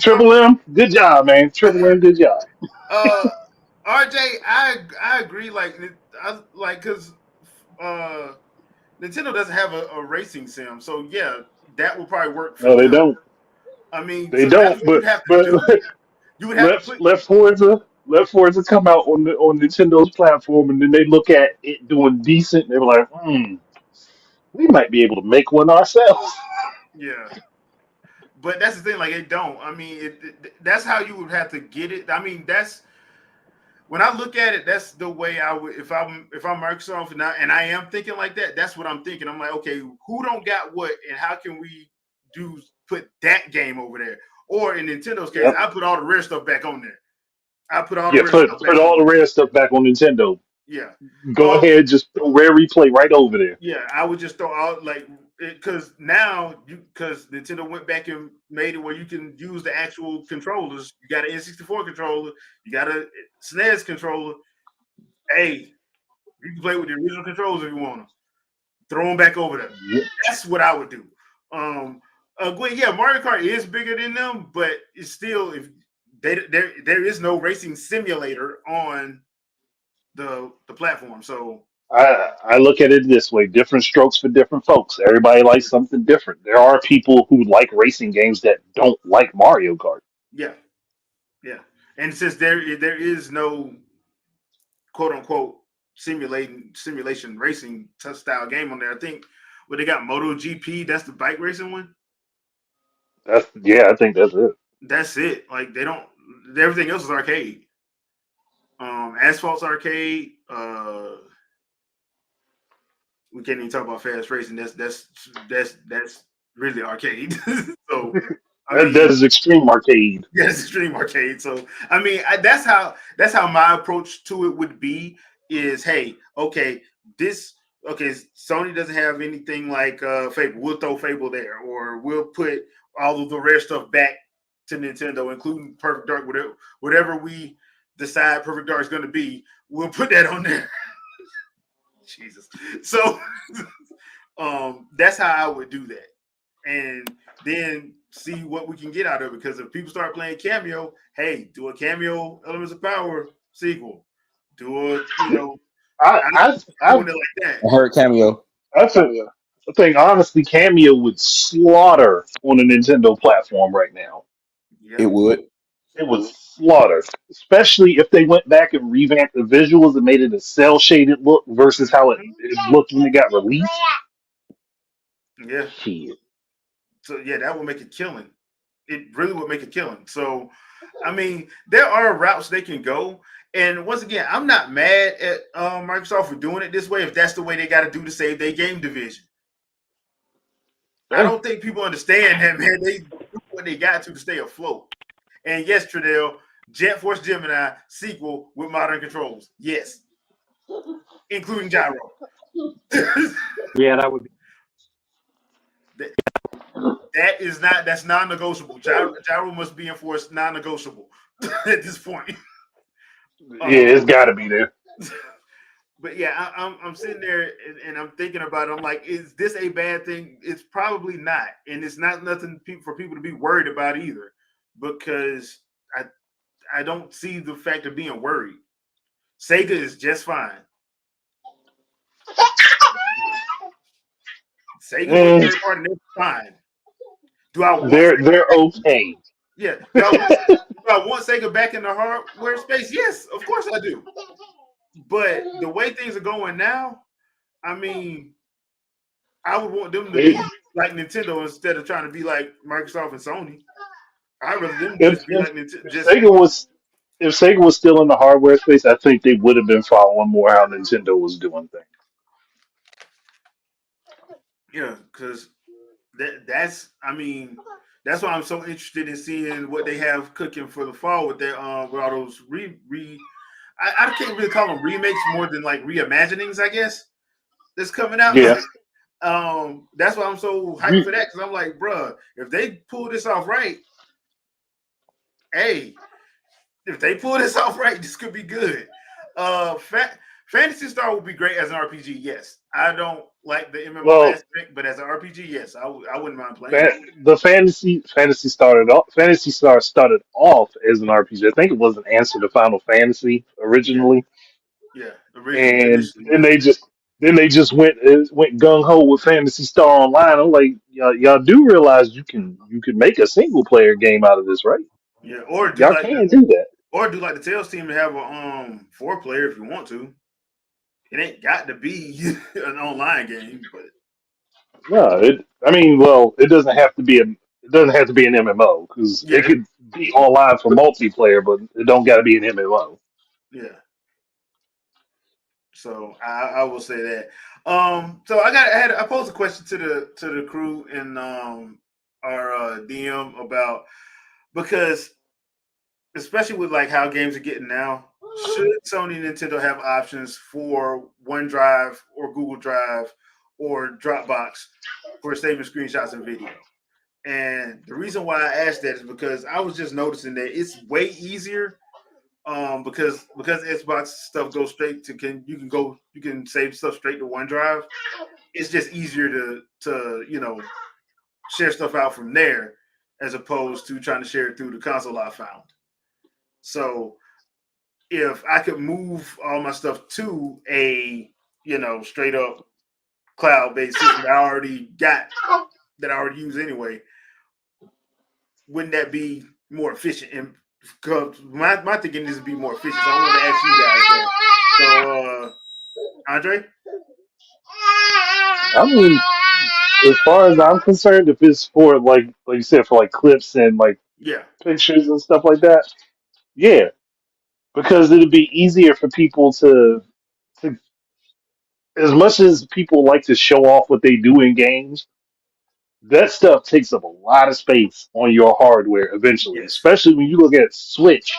Triple M. Good job, man. Triple M. Good job. Uh, RJ, I agree. I like because uh, Nintendo doesn't have a racing sim, so yeah, that will probably work for No, they them. don't. I mean, They so that's don't. what you'd have to But do. You would have to put. let Forza come out on Nintendo's platform, and then they look at it doing decent. And they're like, we might be able to make one ourselves. Yeah, but that's the thing. Like, it don't. I mean, that's how you would have to get it. I mean, that's when I look at it. That's the way I would if I'm Microsoft and I am thinking like that. That's what I'm thinking. I'm like, okay, who don't got what, and how can we do put that game over there? Or in Nintendo's case, Yep. I put all the rare stuff back on there. I put all the Yeah, rare put stuff put back on all the there. rare stuff back on Nintendo. Yeah. Go ahead, just throw rare replay right over there. Yeah, I would just throw out like because now because Nintendo went back and made it where you can use the actual controllers. You got an N64 controller, you got a SNES controller. Hey, you can play with the original controllers if you want to. Throw them back over there. Yep. That's what I would do. Um, Gwen, yeah, Mario Kart is bigger than them, but it's still if there is no racing simulator on the platform. So I look at it this way: different strokes for different folks. Everybody likes something different. There are people who like racing games that don't like Mario Kart. yeah, yeah. And since there is no quote unquote simulation racing style game on there. I think what they got MotoGP, that's the bike racing one. I think that's it. That's it. Like they don't everything else is arcade. Asphalt's arcade. We can't even talk about fast racing. That's really arcade. So I That mean, is extreme arcade. yes, extreme arcade. So I mean, that's how my approach to it would be. Is hey, okay, this okay. Sony doesn't have anything like Fable. We'll throw Fable there, or we'll put all of the rare stuff back to Nintendo, including Perfect Dark. Whatever we decide Perfect Dark is going to be, we'll put that on there. Jesus. So that's how I would do that, and then see what we can get out of it. Because if people start playing Cameo, hey, do a Cameo Elements of Power sequel. Do a, you know, I I I I doing it like that. I heard cameo. I think honestly, Cameo would slaughter on a Nintendo platform right now. Yeah. It would. It would slaughter, especially if they went back and revamped the visuals and made it a cell shaded look versus how it, Mhm. it looked when it got released. Yeah. Shit. So yeah, that would make a killing. It really would make a killing. So, I mean, there are routes they can go. And once again, I'm not mad at Microsoft for doing it this way if that's the way they got to do to save their game division. I Yeah. don't think people understand that, man. They do what they got to stay afloat. And yes, Tradell, Jet Force Gemini sequel with modern controls. Yes, including gyro. that, Yeah, that would be. that is not that's non-negotiable. Gyro must be enforced non-negotiable at this point. Yeah, it's Um, got to be there. but yeah, I'm sitting there and I'm thinking about it. I'm like, is this a bad thing? It's probably not, and it's not nothing for people to be worried about either, because I don't see the fact of being worried. Sega is just fine. Sega with Mm, third party, they're fine. Do I want they're Sega? okay. Yeah. Do I want Sega back in the hardware space? Yes, of course I do. But the way things are going now, I mean, I would want them to They, be like Nintendo instead of trying to be like Microsoft and Sony. I'd rather them if, just be if like Nintendo. if Just Sega was if Sega was still in the hardware space, I think they would have been following more how Nintendo was doing things. yeah, because that's I mean that's why I'm so interested in seeing what they have cooking for the fall with their with all those I can't really call them remakes more than like reimaginings, I guess, that's coming out. Yeah. That's why I'm so hyped for You, that, because I'm like, bruh, if they pull this off right, hey, if they pull this off right, this could be good. Fantasy Star would be great as an RPG. Yes, I don't like the MMO well, aspect, but as an RPG, yes, I wouldn't mind playing it. The Fantasy Star started off as an RPG. I think it was an answer to Final Fantasy Yeah, originally, yeah, originally, and initially, yeah, then they just went gung ho with Fantasy Star Online. I'm like, y'all do realize you can make a single player game out of this, right? yeah, Y'all can do that. or do like the Tails team and have a 4 player if you want to. It ain't got to be an online game, but No, I mean, well, it doesn't have to be an MMO because it yeah, could be online for multiplayer, but it don't got to be an MMO. yeah. So I will say that. So I posed a question to the crew in our DM about, because especially with like how games are getting now, should Sony and Nintendo have options for OneDrive or Google Drive or Dropbox for saving screenshots and video? And the reason why I asked that is because I was just noticing that it's way easier, because Xbox stuff goes straight to you can save stuff straight to OneDrive. It's just easier to share stuff out from there as opposed to trying to share it through the console I found. So if I could move all my stuff to a straight up cloud based system that I already use anyway, wouldn't that be more efficient? And cause my thinking is to be more efficient. So I wanted to ask you guys that. So Andre? I mean, as far as I'm concerned, if it's for like you said, for like clips and like Yeah. pictures and stuff like that, yeah, because it'd be easier for people to as much as people like to show off what they do in games, that stuff takes up a lot of space on your hardware eventually, Yes. especially when you look at Switch.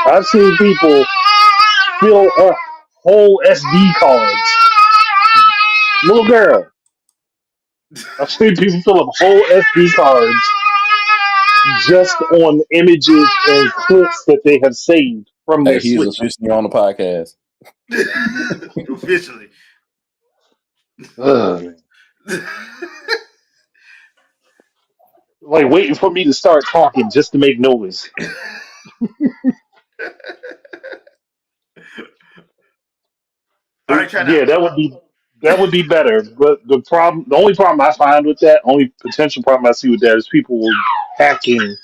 I've seen people fill up whole SD cards. Little girl, I've seen people fill up whole SD cards just on images and clips that they have saved from Hey, their he is Switch. officially on the podcast. Officially. Ugh. Like waiting for me to start talking just to make noise. All right, try Yeah, now. that would be better. But the only problem I find with that, only potential problem I see with that is people hacking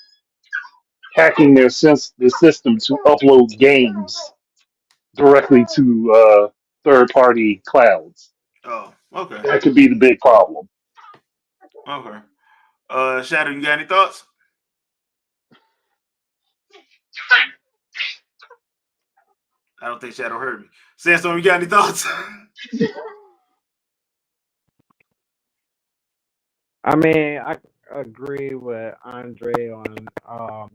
hacking the system to upload games directly to third party clouds. Oh, okay, That could be the big problem. okay. Shadow, you got any thoughts? I don't think Shadow heard me. Sandstorm, you got any thoughts? I mean, I agree with Andre on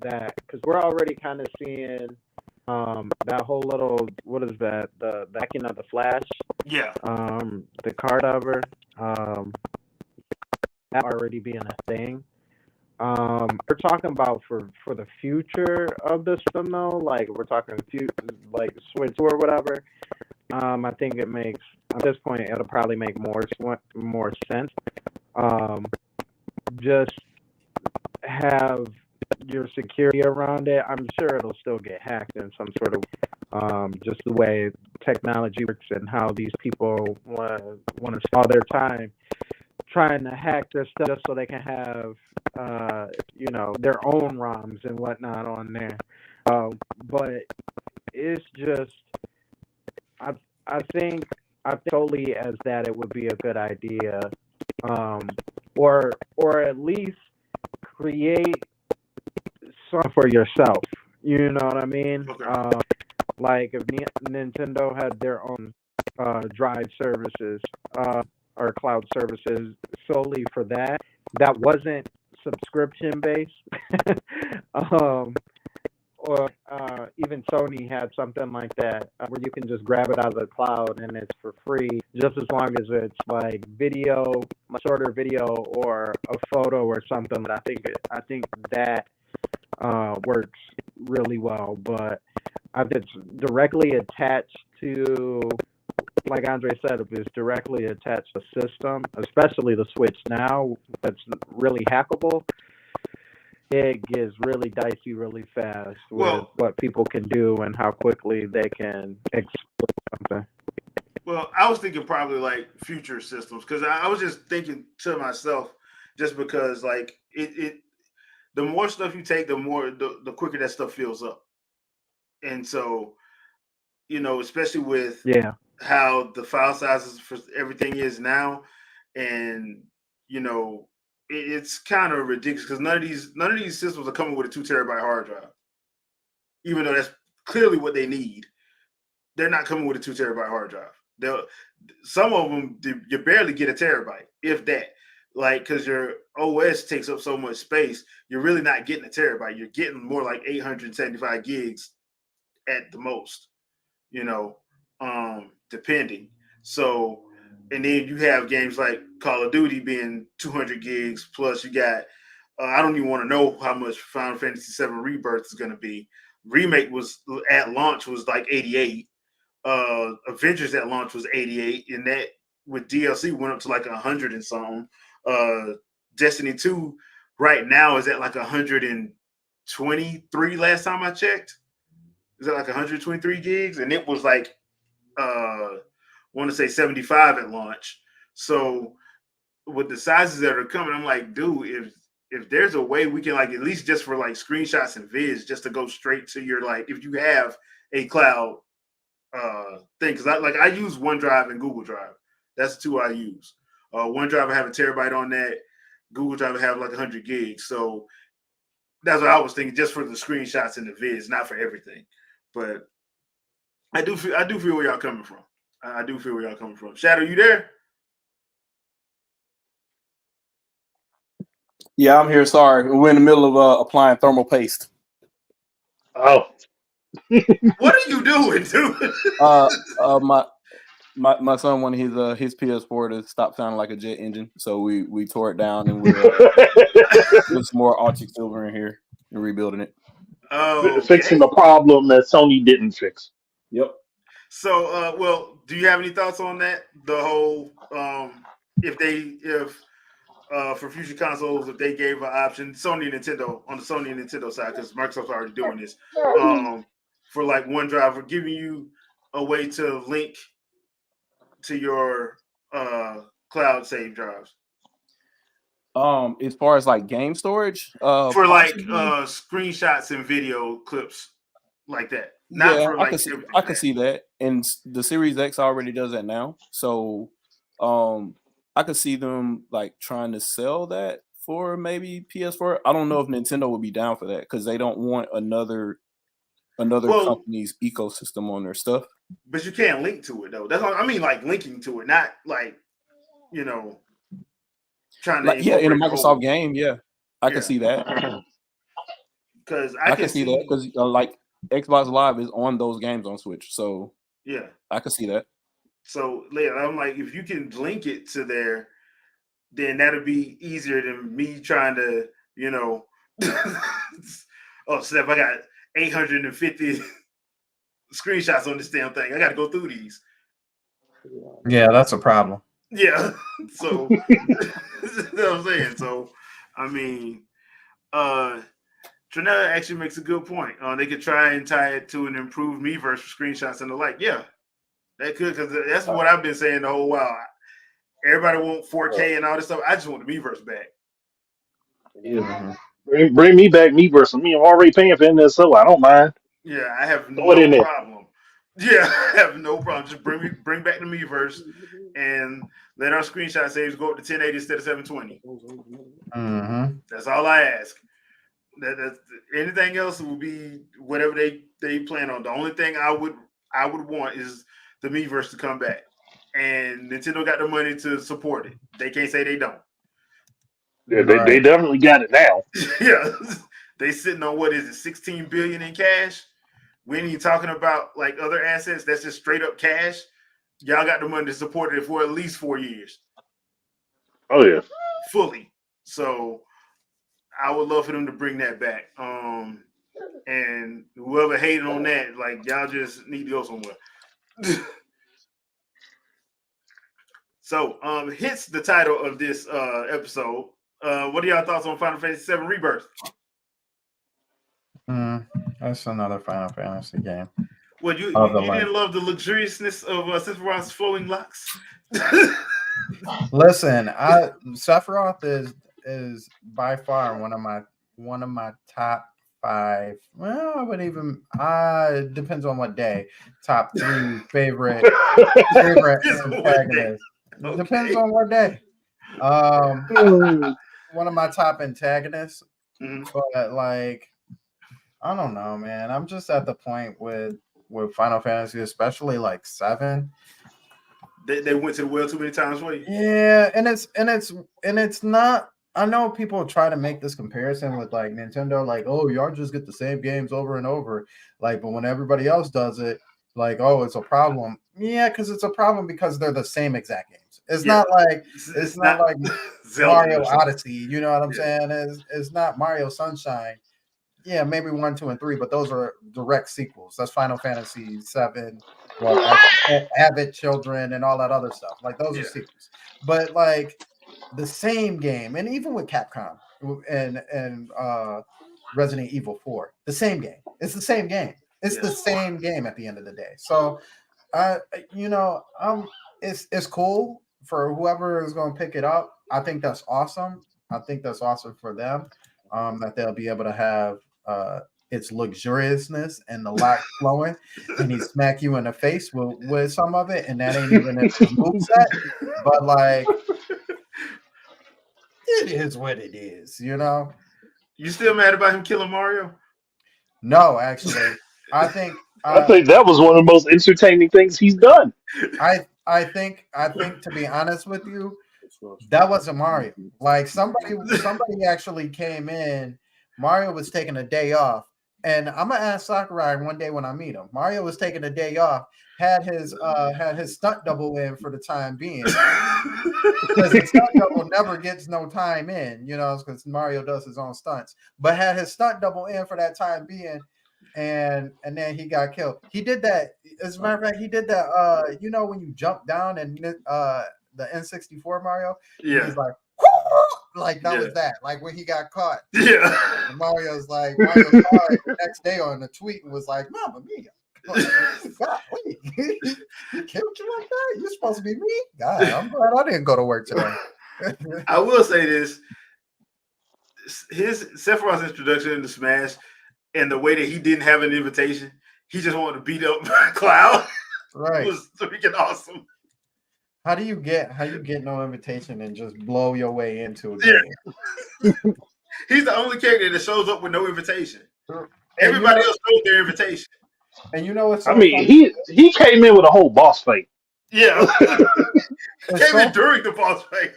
that because we're already kind of seeing that whole little what is that the backing of the flash Yeah. the card over that already being a thing. We're talking about for the future of the system though, like we're talking like Switch or whatever. I think it makes at this point it'll probably make more sense. Um, just have your security around it. I'm sure it'll still get hacked in some sort of just the way technology works and how these people want to spend all their time trying to hack their stuff just so they can have their own ROMs and whatnot on there. But it's just I I think solely as that it would be a good idea, um, or at least create something for yourself. You know what I mean? Okay. Like if Nintendo had their own drive services or cloud services solely for that, that wasn't subscription based. um, or even Sony had something like that where you can just grab it out of the cloud and it's for free, just as long as it's like video, a shorter video or a photo or something. I think that works really well, but if it's directly attached to, like Andre said, if it's directly attached to the system, especially the Switch now, that's really hackable, it gets really dicey really fast with Well, what people can do and how quickly they can exploit something. well, I was thinking probably like future systems because I was just thinking to myself, just because like the more stuff you take, the quicker that stuff fills up, and so especially with Yeah, how the file sizes for everything is now, and it's kind of ridiculous because none of these systems are coming with a 2 terabyte hard drive, even though that's clearly what they need. They're not coming with a 2 terabyte hard drive. They'll Some of them you barely get a terabyte, if that. Like because your OS takes up so much space, you're really not getting a terabyte. You're getting more like 875 gigs at the most. You know, depending. So, and then you have games like Call of Duty being 200 gigs plus. You got I don't even want to know how much Final Fantasy VII Rebirth is going to be. Remake was at launch was like 88. Avengers at launch was 88, and that with DLC went up to like 100 and something. Destiny 2 right now is at like 123 last time I checked. Is it like 123 gigs? And it was like I want to say 75 at launch. So with the sizes that are coming, I'm like, dude, if there's a way we can like at least just for like screenshots and vids, just to go straight to your like if you have a cloud thing, because I use OneDrive and Google Drive. That's the two I use. OneDrive I have a terabyte on that. Google Drive I have like 100 gigs. So that's what I was thinking, just for the screenshots and the vids, not for everything. But I do feel where y'all coming from. I do feel where y'all coming from. Shadow, you there? Yeah, I'm here. Sorry, we're in the middle of applying thermal paste. Oh, What are you doing, dude? My son wanted his PS4 to stop sounding like a jet engine, so we tore it down and we're putting some more Arctic silver in here and rebuilding it. fixing Okay. the problem that Sony didn't fix. Yep. So, well, do you have any thoughts on that? The whole if for future consoles, if they gave an option, Sony and Nintendo on the Sony and Nintendo side, because Microsoft's already doing this, for like OneDrive, for giving you a way to link to your cloud save drives As far as like game storage, for like possibly. screenshots and video clips like that, not Yeah, for like everything. I could see that, and the Series X already does that now. So, I could see them like trying to sell that for maybe PS4. I don't know if Nintendo would be down for that because they don't want another Well, company's ecosystem on their stuff. but you can't link to it though. That's what I mean, like linking to it, not like you know trying to Like, yeah, in a incorporate the Microsoft whole. game, yeah, I could Yeah, see that. because I I can could see that see. because like Xbox Live is on those games on Switch, so Yeah, I could see that. so yeah, I'm like, if you can link it to there, then that'll be easier than me trying to, you know. Oh, Steph, I got 850 screenshots on this damn thing. I got to go through these. Yeah, that's a problem. Yeah, so you know what I'm saying. So, I mean, Trinella actually makes a good point. They could try and tie it to an improved Miiverse for screenshots and the like. Yeah, that could, because that's what I've been saying the whole while. Everybody want 4K and all this stuff. I just want the Miiverse back. Yeah. Bring me back Meatverse. I mean, I'm already paying for this, so I don't mind. Yeah, I have Throw it in no there. problem. Yeah, I have no problem. Just bring back the Miiverse and let our screenshot saves go up to 1080 instead of 720. Mm-hmm. That's all I ask. That's anything else will be whatever they plan on. The only thing I would want is the Miiverse to come back, and Nintendo got the money to support it. They can't say they don't. Yeah, they Right. definitely got it now. Yeah, they sitting on what is it, 16 billion in cash. We ain't even talking about like other assets. That's just straight up cash. Y'all got the money to support it for at least 4 years, Oh yeah. fully. So I would love for them to bring that back. And whoever hated on that, like y'all just need to go somewhere. So, hits the title of this episode. What are y'all thoughts on Final Fantasy VII Rebirth? That's another Final Fantasy game. Well, you Of the didn't line. love the luxuriousness of Sephiroth's flowing locks. Listen, Sephiroth is by far one of my top 5. Well, I would even it depends on what day. Top 3 favorite antagonists. Okay. Depends on what day. One of my top antagonists, but like I don't know, man. I'm just at the point with Final Fantasy, especially like 7. They went to the well too many times for you. Yeah, and it's not. I know people try to make this comparison with like Nintendo, like, oh, y'all just get the same games over and over. Like, but when everybody else does it, like, oh, it's a problem. Yeah, because it's a problem because they're the same exact games. It's not like it's not like Mario Odyssey. You know what I'm saying? It's not Mario Sunshine. Yeah, maybe 1, 2, and 3, but those are direct sequels. That's Final Fantasy 7, Avid Children, and all that other stuff. Like those are sequels. But like the same game, and even with Capcom and Resident Evil 4, the same game. It's the same game. It's the same game at the end of the day. So it's cool for whoever is going to pick it up. I think that's awesome. I think that's awesome for them. That they'll be able to have its luxuriousness and the lock flowing, and he smack you in the face with some of it, and that ain't even a moveset. But like, it is what it is, you know. You still mad about him killing Mario? No, actually, I think that was one of the most entertaining things he's done. I think to be honest with you, that wasn't Mario. Like somebody actually came in. Mario was taking a day off, and I'm gonna ask Sakurai one day when I meet him. Mario was taking a day off, had his stunt double in for the time being, because the stunt double never gets no time in, you know, because Mario does his own stunts, but had his stunt double in for that time being. And then he got killed. He did that. As a matter of fact, he did that. You know, when you jump down and the N64 Mario, he's like that was that. Like when he got caught. Yeah. And Mario saw it the next day on the tweet and was like, "Mamma mia." God, wait, he killed you like that? You're supposed to be me? God, I'm glad I didn't go to work today. I will say this: his Sephiroth's introduction into Smash and the way that he didn't have an invitation, he just wanted to beat up Cloud, Right. was freaking awesome. How do you get no invitation and just blow your way into a Yeah. game? He's the only character that shows up with no invitation. And Everybody else knows their invitation. you know what's I so mean, funny? he came in with a whole boss fight. Yeah. It's Came in so during the boss fight.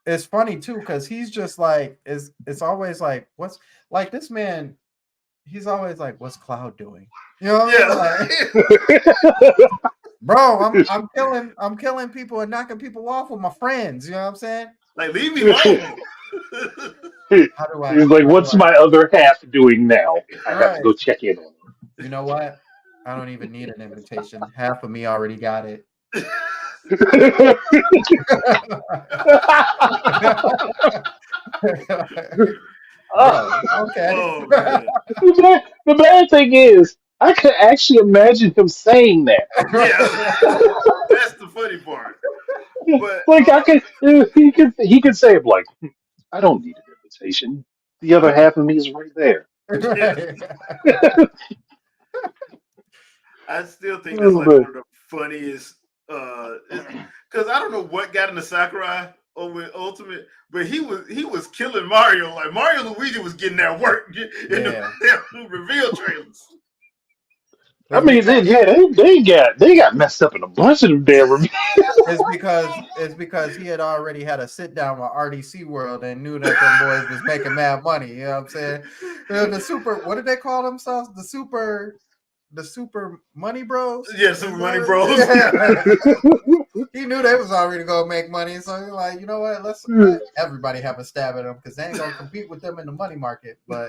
it's funny too because he's just like it's always like what's like this man. He's always like, "What's Cloud doing?" You know what I mean? Yeah. Like, bro, I'm killing people and knocking people off with my friends. You know what I'm saying? Like, leave me alone. How do I? He's like, How do what's I? my other half doing now? I have to Right. go check in on You know what? I don't even need an invitation. Half of me already got it. him. Bro, okay. Oh man. The bad thing is, I could actually imagine him saying that. Yeah. That's the funny part. But Like he could say it like, I don't need an invitation. The other half of me is right there. yeah, Right. I still think that's Oh, like man. one of the funniest because I don't know what got into Sakurai over Ultimate, but he was killing Mario. Like Mario and Luigi was getting that work in Yeah. the reveal trailers. I It's mean, because they got messed up in a bunch of them damn reviews. it's because he had already had a sit down with RDC World and knew that them boys was making mad money. You know what I'm saying? The super, what did they call themselves? The super money bros. Yeah, Is Super Money that Bros. it? Yeah. He knew they was already gonna make money, so he's like, you know what? Let's let everybody have a stab at them because they ain't gonna compete with them in the money market. But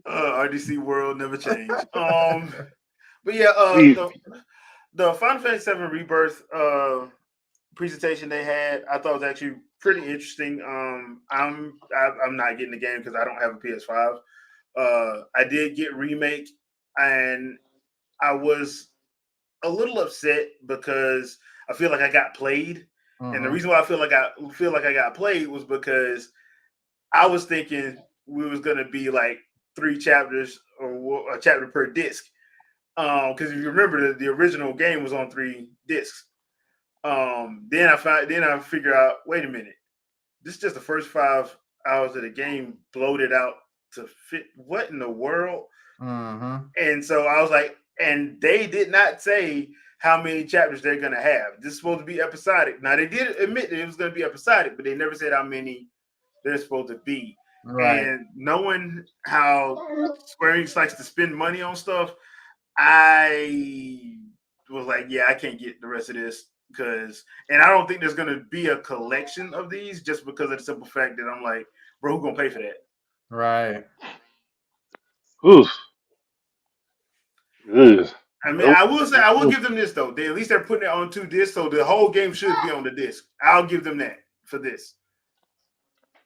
RDC World never change. But yeah, See, the Final Fantasy VII Rebirth presentation they had, I thought was actually pretty interesting. I'm not getting the game because I don't have a PS5. I did get Remake, and I was a little upset because I feel like I got played. And the Mhm. reason why I got played was because I was thinking we was gonna be like 3 chapters or a chapter per disc. Because if you remember, the original game was on 3 discs. Then I figure out, wait a minute, this is just the first 5 hours of the game bloated out to fit. What in the world? Mhm. And so I was like, and they did not say how many chapters they're gonna have. This is supposed to be episodic. Now they did admit that it was gonna be episodic, but they never said how many they're supposed to be. Right. And knowing how Square Enix likes to spend money on stuff, I was like, yeah, I can't get the rest of this and I don't think there's gonna be a collection of these just because of the simple fact that I'm like, bro, who gonna pay for that? Right. oof, ugh, I mean, nope. I will say, I will give them this though. At least they're putting it on 2 discs, so the whole game should be on the disc. I'll give them that for this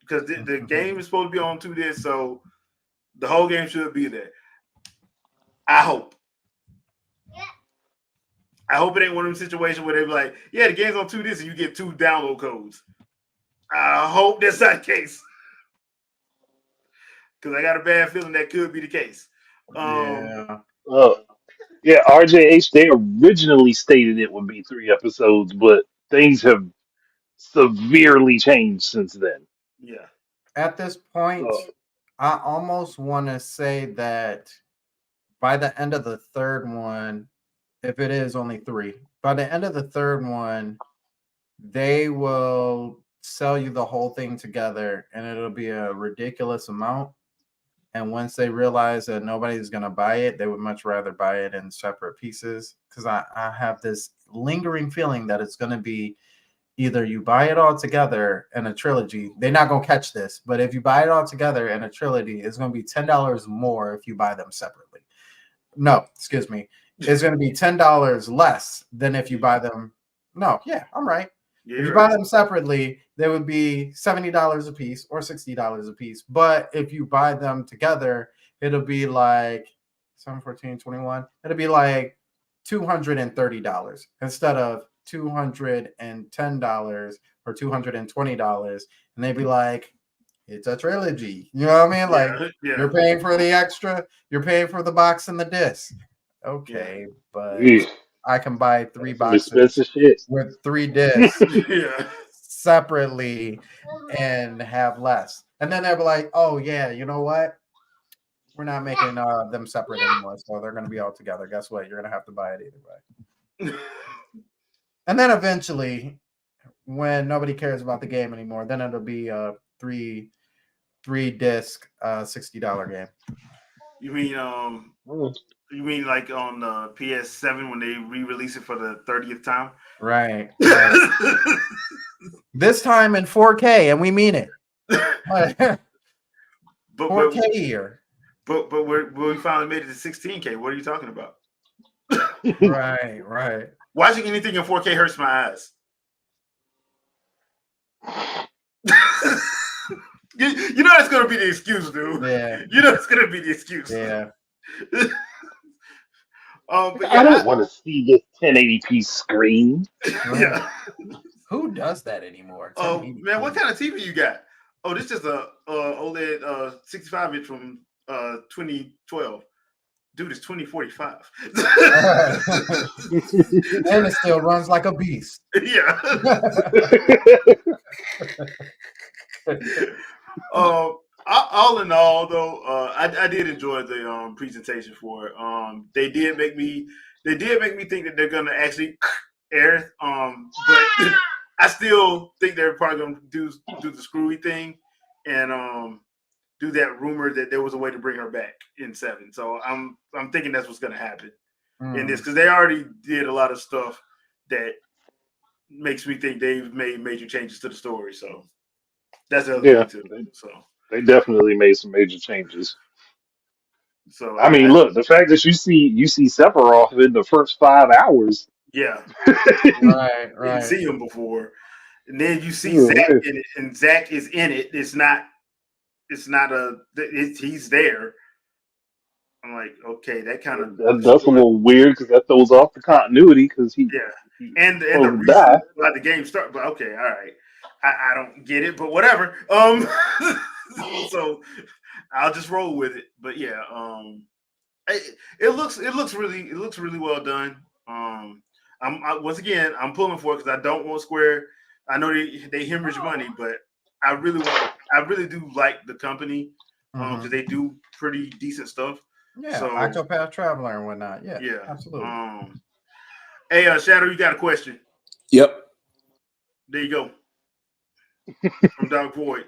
because the game is supposed to be on 2 discs, so the whole game should be there. I hope. I hope it ain't one of them situations where they be like, yeah, the game's on 2 discs and you get 2 download codes. I hope that's not the case because I got a bad feeling that could be the case. Um, Yeah. Uh, yeah, RJH, they originally stated it would be 3 episodes, but things have severely changed since then. yeah, At this Uh, point, I almost want to say that by the end of the third one, if it is only 3, by the end of the third one, they will sell you the whole thing together and it'll be a ridiculous amount. And once they realize that nobody's going to buy it, they would much rather buy it in separate pieces. Because I have this lingering feeling that it's going to be either you buy it all together in a trilogy. They're not going to catch this, but if you buy it all together in a trilogy, it's going to be $10 more if you buy them separately. No, excuse me. It's going to be $10 less than if you buy them. No, yeah, I'm right. yeah, If you you're buy right. them separately, they would be $70 a piece or $60 a piece. But if you buy them together, it'll be like 714, 21. It'll be like $230 instead of $210 or $220. And they'd be like, it's a trilogy. You know what I mean? Like you're paying for the extra, you're paying for the box and the disc. Okay, but I can buy 3 Some boxes expensive shit. with 3 discs Yeah. separately and have less. And then they'll be like, oh yeah, you know what? We're not making them separate anymore, so they're going to be all together. Guess what? You're going to have to buy it either way. And then eventually, when nobody cares about the game anymore, then it'll be a three disc $60 game. You mean like on the PS7 when they re-release it for the 30th time? Right. This time in 4K, and we mean it. but 4K here. But we finally made it to 16K. What are you talking about? Right. Watching anything in 4K hurts my eyes. You know that's gonna be the excuse, dude. Yeah. You know it's gonna be the excuse. Yeah. But I don't want to see this 1080p screen. Yeah. Who does that anymore? Man, what kind of TV you got? Oh, this is a OLED 65-inch from 2012. Dude, it's 2045. And it still runs like a beast. Yeah. All in all, though, I did enjoy the presentation for it. They did make me think that they're gonna actually air. But I still think they're probably gonna do the screwy thing and do that rumor that there was a way to bring her back in 7. So I'm thinking that's what's gonna happen in this, because they already did a lot of stuff that makes me think they've made major changes to the story. So that's the other thing too. So they definitely made some major changes. So I mean, look, the fact that you see Sephiroth in the first 5 hours. Yeah. Right. You didn't see him before. And then you see Zach in it, and Zach is in it. He's there. I'm like, okay, that kind of that's a little weird because that throws off the continuity because he and the reason why the game started. But okay, all right, I don't get it, but whatever. So I'll just roll with it. But yeah, it looks really well done. Once again, I'm pulling for it because I don't want Square. I know they hemorrhage money, but I really do like the company because they do pretty decent stuff. Yeah, so, Octopath Traveler and whatnot. Yeah, absolutely. Hey, Shadow, you got a question? Yep. There you go. From Dog Void.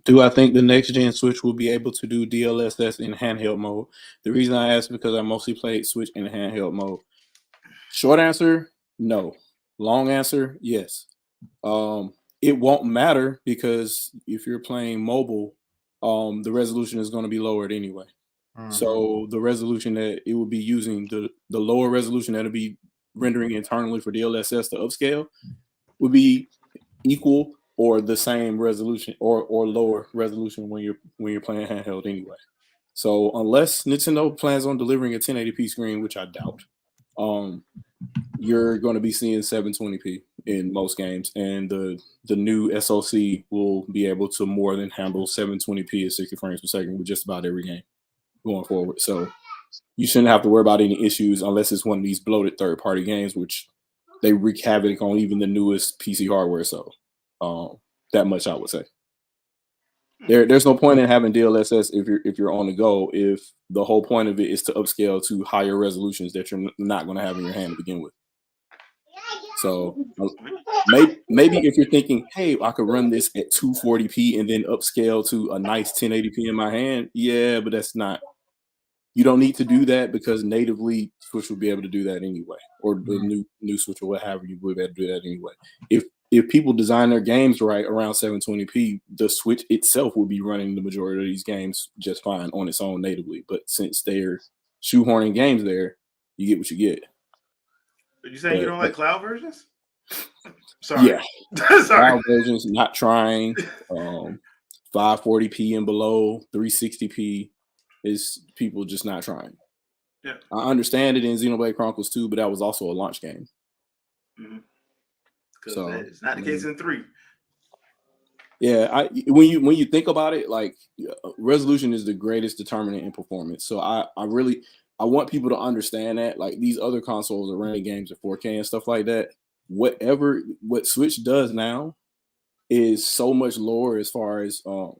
Do I think the next gen Switch will be able to do DLSS in handheld mode? The reason I ask is because I mostly played Switch in handheld mode. Short answer, no. Long answer, yes. It won't matter because if you're playing mobile, the resolution is going to be lowered anyway. So the resolution that it will be using, the lower resolution that it'll be rendering internally for DLSS to upscale would be equal or the same resolution or lower resolution when you're playing handheld anyway. So unless Nintendo plans on delivering a 1080p screen, which I doubt, you're going to be seeing 720p in most games, and the new SoC will be able to more than handle 720p at 60 frames per second with just about every game going forward. So you shouldn't have to worry about any issues unless it's one of these bloated third-party games, which they wreak havoc on even the newest PC hardware. So that much I would say. There's no point in having DLSS if you're on the go, if the whole point of it is to upscale to higher resolutions that you're not going to have in your hand to begin with. So maybe if you're thinking, hey, I could run this at 240p and then upscale to a nice 1080p in my hand, yeah, but that's not. You don't need to do that because natively Switch will be able to do that anyway, or the new Switch or whatever you will be able to do that anyway. If people design their games right around 720p, the Switch itself will be running the majority of these games just fine on its own natively. But since they're shoehorning games there, you get what you get. Are you saying you don't like cloud versions? Sorry. Yeah. Cloud versions, not trying. 540p and below, 360p is people just not trying. Yeah. I understand it in Xenoblade Chronicles 2, but that was also a launch game. Because it's not the case in 3. Yeah, when you think about it, like resolution is the greatest determinant in performance. So I want people to understand that, like, these other consoles are running games at 4K and stuff like that. What Switch does now is so much lower as far as fill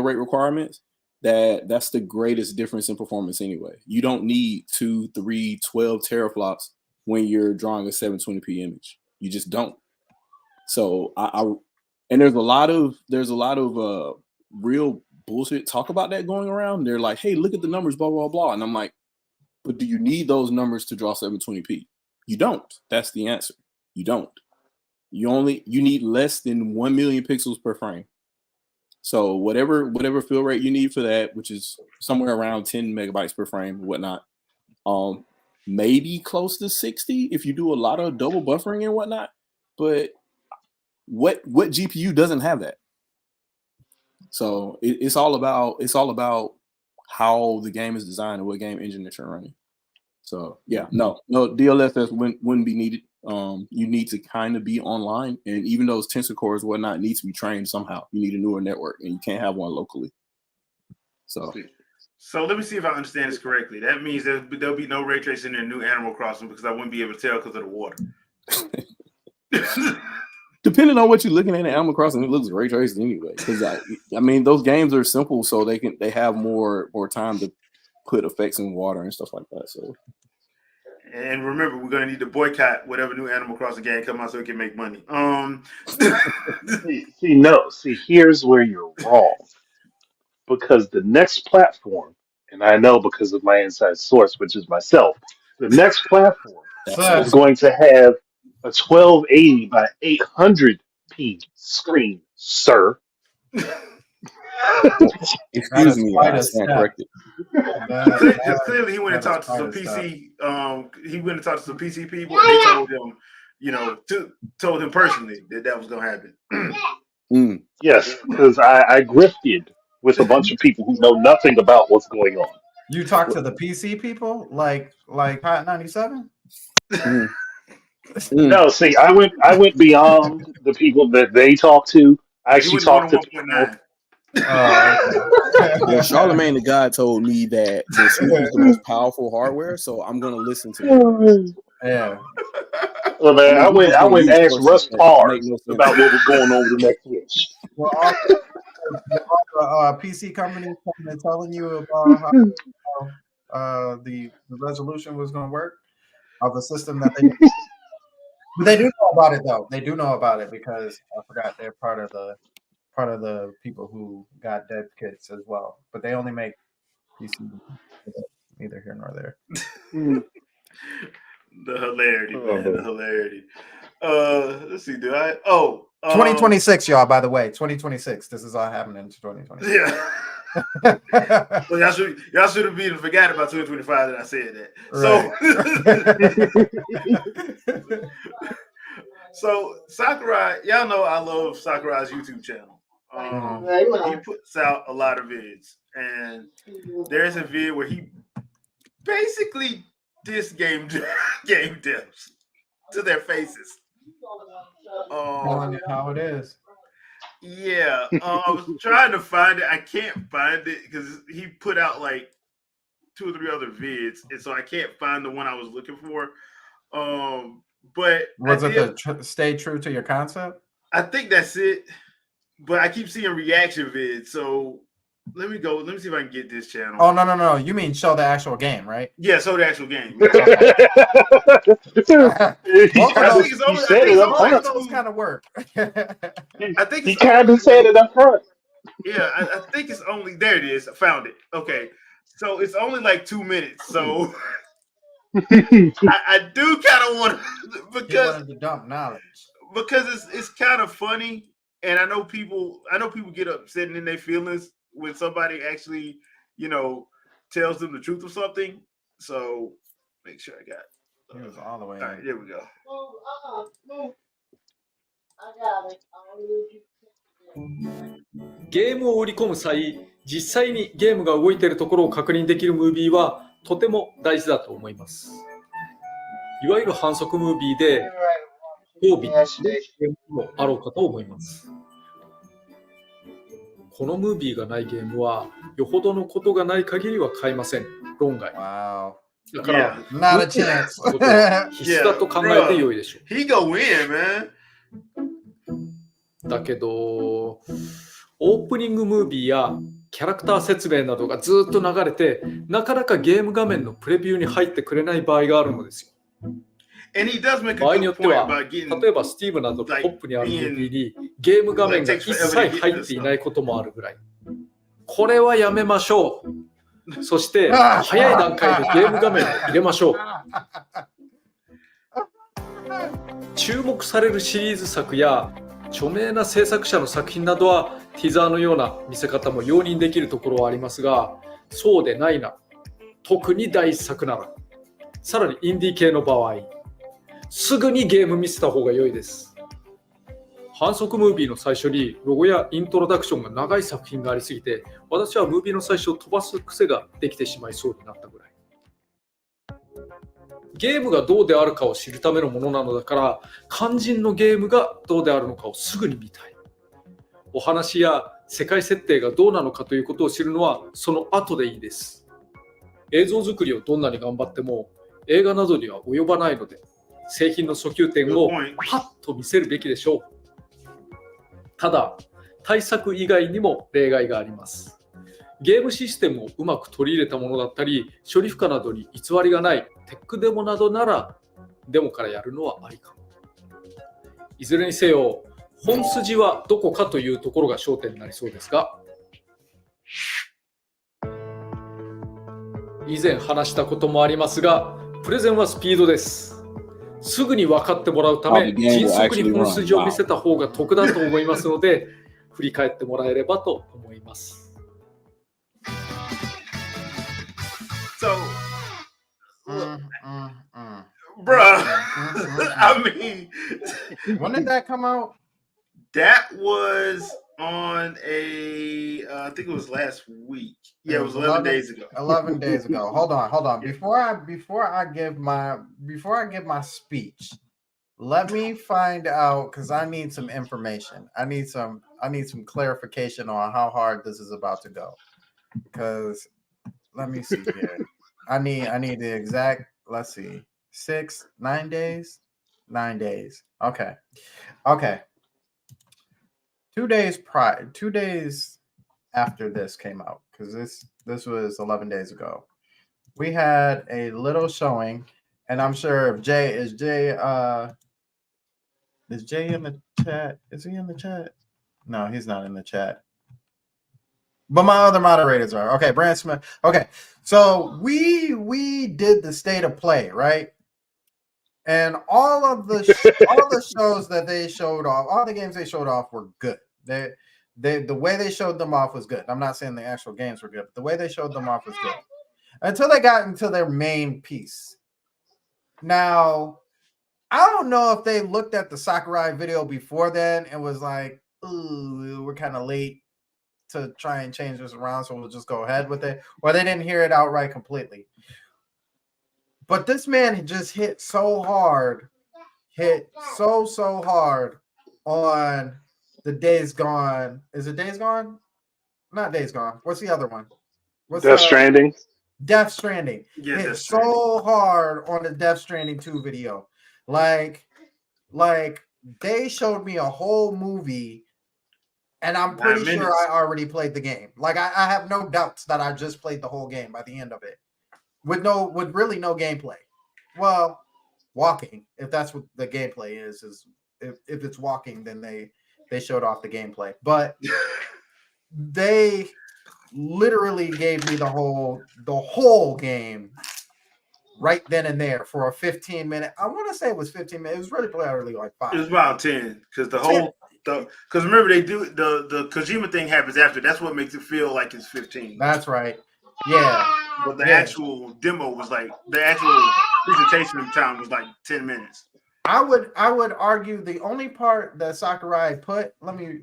rate requirements, that's the greatest difference in performance anyway. You don't need 2, 3, 12 teraflops when you're drawing a 720p image. You just don't. So and there's a lot of real bullshit talk about that going around. They're like, hey, look at the numbers, blah, blah, blah. And I'm like, but do you need those numbers to draw 720p? You don't. That's the answer. You don't. You need less than 1 million pixels per frame. So whatever fill rate you need for that, which is somewhere around 10 megabytes per frame, whatnot, maybe close to 60 if you do a lot of double buffering and whatnot. But what GPU doesn't have that? So it's all about how the game is designed and what game engine that you're running. So yeah, no DLSS wouldn't be needed. You need to kind of be online, and even those tensor cores whatnot need to be trained somehow. You need a newer network, and you can't have one locally. So let me see if I understand this correctly. That means there'll be no ray tracing in new Animal Crossing because I wouldn't be able to tell because of the water. Depending on what you're looking at in Animal Crossing, it looks ray traced anyway. Because I mean, those games are simple, so they have more time to put effects in water and stuff like that. So, and remember, we're gonna need to boycott whatever new Animal Crossing game come out so we can make money. Here's where you're wrong, because the next platform, and I know because of my inside source, which is myself, the next platform is going to have a 1280 by 800p screen, sir. Excuse me, I stand corrected. Clearly, he went and talked to some PC. He went and talked to some PC people, and they told him, told him personally that was going to happen. Yes, because I grifted with a bunch of people who know nothing about what's going on. You talk to the PC people, like Hot 97? No, see, I went beyond the people that they talk to. I actually talked to people. Well, Charlemagne the God told me that the Switch is the most powerful hardware, so I'm gonna listen to him. Yeah. Well, man, I went and asked Russ Pars about what was going on with the next Switch. Well, all the PC companies telling you about how the resolution was going to work of a system that they. But they do know about it though. They do know about it because I forgot they're part of the people who got dev kits as well. But they only make PC. Neither here nor there. The hilarity, man. The hilarity. Let's see. 2026, y'all. By the way, 2026. This is all happening in 2026. Yeah. Well, y'all should have been forgot about 2025 that I said that. Right. So Sakurai, y'all know I love Sakurai's YouTube channel. He puts out a lot of vids, and there's a vid where he basically dissed game devs to their faces. How it is. Yeah, I was trying to find it. I can't find it because he put out like 2 or 3 other vids, and so I can't find the one I was looking for. But was it stay true to your concept? I think that's it. But I keep seeing reaction vids, so let me see if I can get this channel. Oh no! You mean show the actual game, right? Yeah, show the actual game. He said it up front. Those kind of work. I think he kind of said it up front. Yeah, I think it's only there. It is. I found it. Okay, so it's only like 2 minutes. So I do kind of want to because to dump knowledge because it's kind of funny, and I know people get upset in their feelings when somebody actually tells them the truth of something. So make sure I got. It was all the way. All right, there we go. I got it. ゲームを売り込む際、実際にゲームが動いているところを確認できるムービーはとても大事だと思います。いわゆる反則ムービーで交尾のゲームもあろうかと思います。このムービーがないゲームはよほどのことがない限りは買えません。論外。 Wow. だから、 Not a chance. 必須だと考えて良いでしょう。 He go in, man. だけど、オープニングムービーやキャラクター説明などがずっと流れて、なかなかゲーム画面のプレビューに入ってくれない場合があるのですよ。And he does make a 場合によ good って point は、 about getting 例えば Steam などのトップにあるムービーにゲーム画面が一切入っていないこともあるぐらい。これはやめましょう。そして、早い段階でゲーム画面を入れましょう。注目されるシリーズ作や著名な制作者の作品などはティザーのような見せ方も容認できるところはありますが、そうでないな、特に第一作なら、さらにインディー系の場合、すぐにゲーム見せた方が良いです。反則ムービーの最初にロゴやイントロダクションが長い作品がありすぎて、私はムービーの最初を飛ばす癖ができてしまいそうになったぐらい。ゲームがどうであるかを知るためのものなのだから、肝心のゲームがどうであるのかをすぐに見たい。お話や世界設定がどうなのかということを知るのはその後でいいです。映像作りをどんなに頑張っても映画などには及ばないので、製品の訴求点をパッと見せるべきでしょう。ただ、対策以外にも例外があります。ゲームシステムをうまく取り入れたものだったり、処理負荷などに偽りがないテックデモなどなら、デモからやるのはありかも。いずれにせよ、本筋はどこかというところが焦点になりそうですが、以前話したこともありますが、プレゼンはスピードです。すぐに分かってもらうため、迅速に本筋を見せた方が得だと思いますので、振り返ってもらえればと思います。So, bruh, I mean, When did that come out? that was on I think it was last week. Yeah, it was 11 days ago. 11 days ago. Hold on. Before I give my speech, let me find out, because I need some information. I need some clarification on how hard this is about to go. Because let me see here. I need the exact, let's see, 9 days. 9 days. Okay. 2 days prior, 2 days after this came out, because this was 11 days ago, we had a little showing, and I'm sure if Jay is Jay in the chat? Is he in the chat? No, he's not in the chat. But my other moderators are. Okay, Brand Smith. Okay, so we did the state of play, right? And all the shows that they showed off, all the games they showed off were good. The way they showed them off was good. I'm not saying the actual games were good, but the way they showed them off was good. Until they got into their main piece. Now, I don't know if they looked at the Sakurai video before then and was like, ooh, we're kind of late to try and change this around, so we'll just go ahead with it. Or they didn't hear it outright completely. But this man just hit so hard on the Days Gone. Is it Days Gone? Not Days Gone. What's the other one? Death Stranding. Death Stranding. Yeah, hit Death Stranding. so hard on the Death Stranding 2 video. Like they showed me a whole movie, and I'm pretty sure I already played the game. Like I have no doubts that I just played the whole game by the end of it. With really no gameplay. Well, walking, if that's what the gameplay is if it's walking, then they showed off the gameplay. But they literally gave me the whole game right then and there for a 15-minute. I want to say it was 15 minutes. It was really probably like 5. It was about 10, because because remember they do the Kojima thing happens after. That's what makes it feel like it's 15. That's right. Yeah. But the actual demo was like, the actual presentation time was like 10 minutes. I would argue the only part that Sakurai put, let me,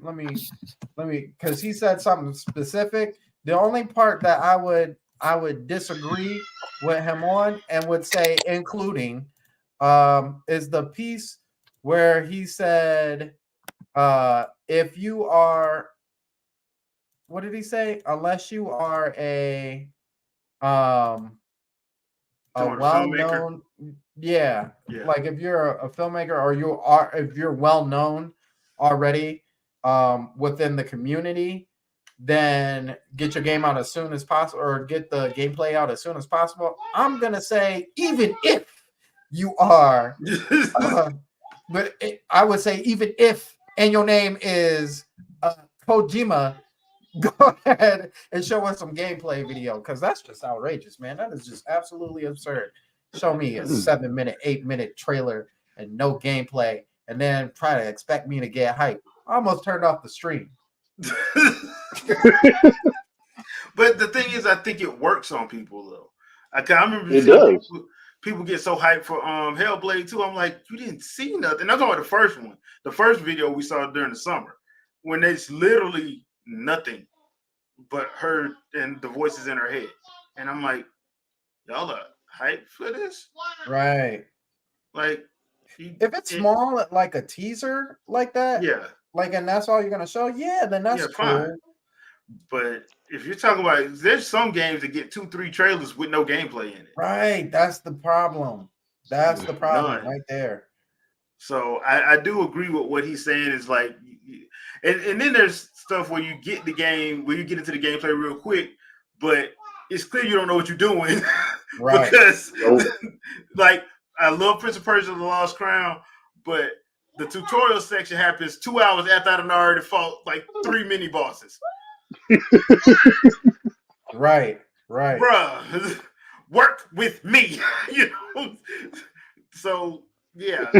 because he said something specific. The only part that I would disagree with him on and would say including is the piece where he said if you are, what did he say? Unless you are um a Talking about a filmmaker. well-known, yeah, Yeah. like if you're a filmmaker or if you're well-known already within the community, then get your game out as soon as possible or get the gameplay out as soon as possible. I'm gonna say even if you are but I would say even if and your name is Kojima, go ahead and show us some gameplay video because that's just outrageous, man. That is just absolutely absurd. Show me a 7-minute, 8-minute trailer and no gameplay, and then try to expect me to get hype. I almost turned off the stream. But the thing is, I think it works on people though. I remember It seeing does. people get so hyped for Hellblade 2. I'm like, you didn't see nothing. I'm talking about the first one, the first video we saw during the summer, when there's literally nothing but her and the voices in her head. And I'm like, y'all are hyped for this? Right. Like, if it's small, like a teaser like that, yeah, like, and that's all you're gonna show, yeah, then that's yeah, cool. fine. But if you're talking about, there's some games that get 2-3 trailers with no gameplay in it. Right. That's the problem. That's the problem None. right there. So I do agree with what he's saying is like, and then there's stuff where you get the game, where you get into the gameplay real quick, but it's clear you don't know what you're doing. Right. Because like, I love Prince of Persia: The Lost Crown, but the tutorial section happens 2 hours after I'd already fought like 3 mini bosses. Right. Bruh, work with me. You know? So yeah,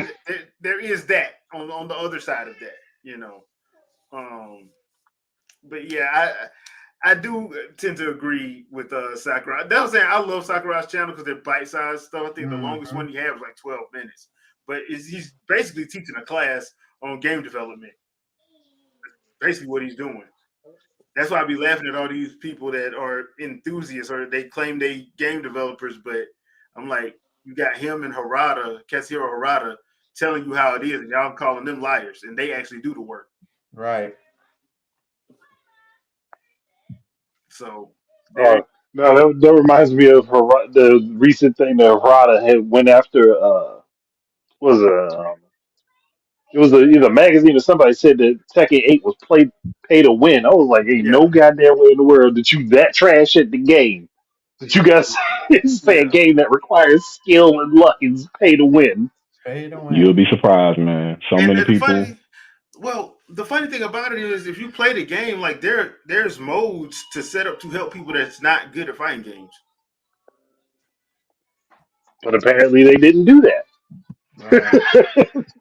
there is that on the other side of that, you know. But yeah, I do tend to agree with Sakurai. That was saying I love Sakurai's channel because they're bite-sized stuff. I think the longest one he had was like 12 minutes. But he's basically teaching a class on game development. That's basically what he's doing. That's why I be laughing at all these people that are enthusiasts or they claim they game developers, but I'm like, you got him and Katsuhiro Harada, telling you how it is, and y'all calling them liars, and they actually do the work. Right. So no, that reminds me of the recent thing that Harada had went after. Was it was either a magazine or somebody said that Tekken 8 was pay to win. I was like, ain't no goddamn way in the world that you that trash at the game that you guys say a game that requires skill and luck is pay to win. Pay to win. You'll be surprised, man. So many people. The funny thing about it is, if you play the game, like there's modes to set up to help people that's not good at fighting games. But apparently they didn't do that. Right.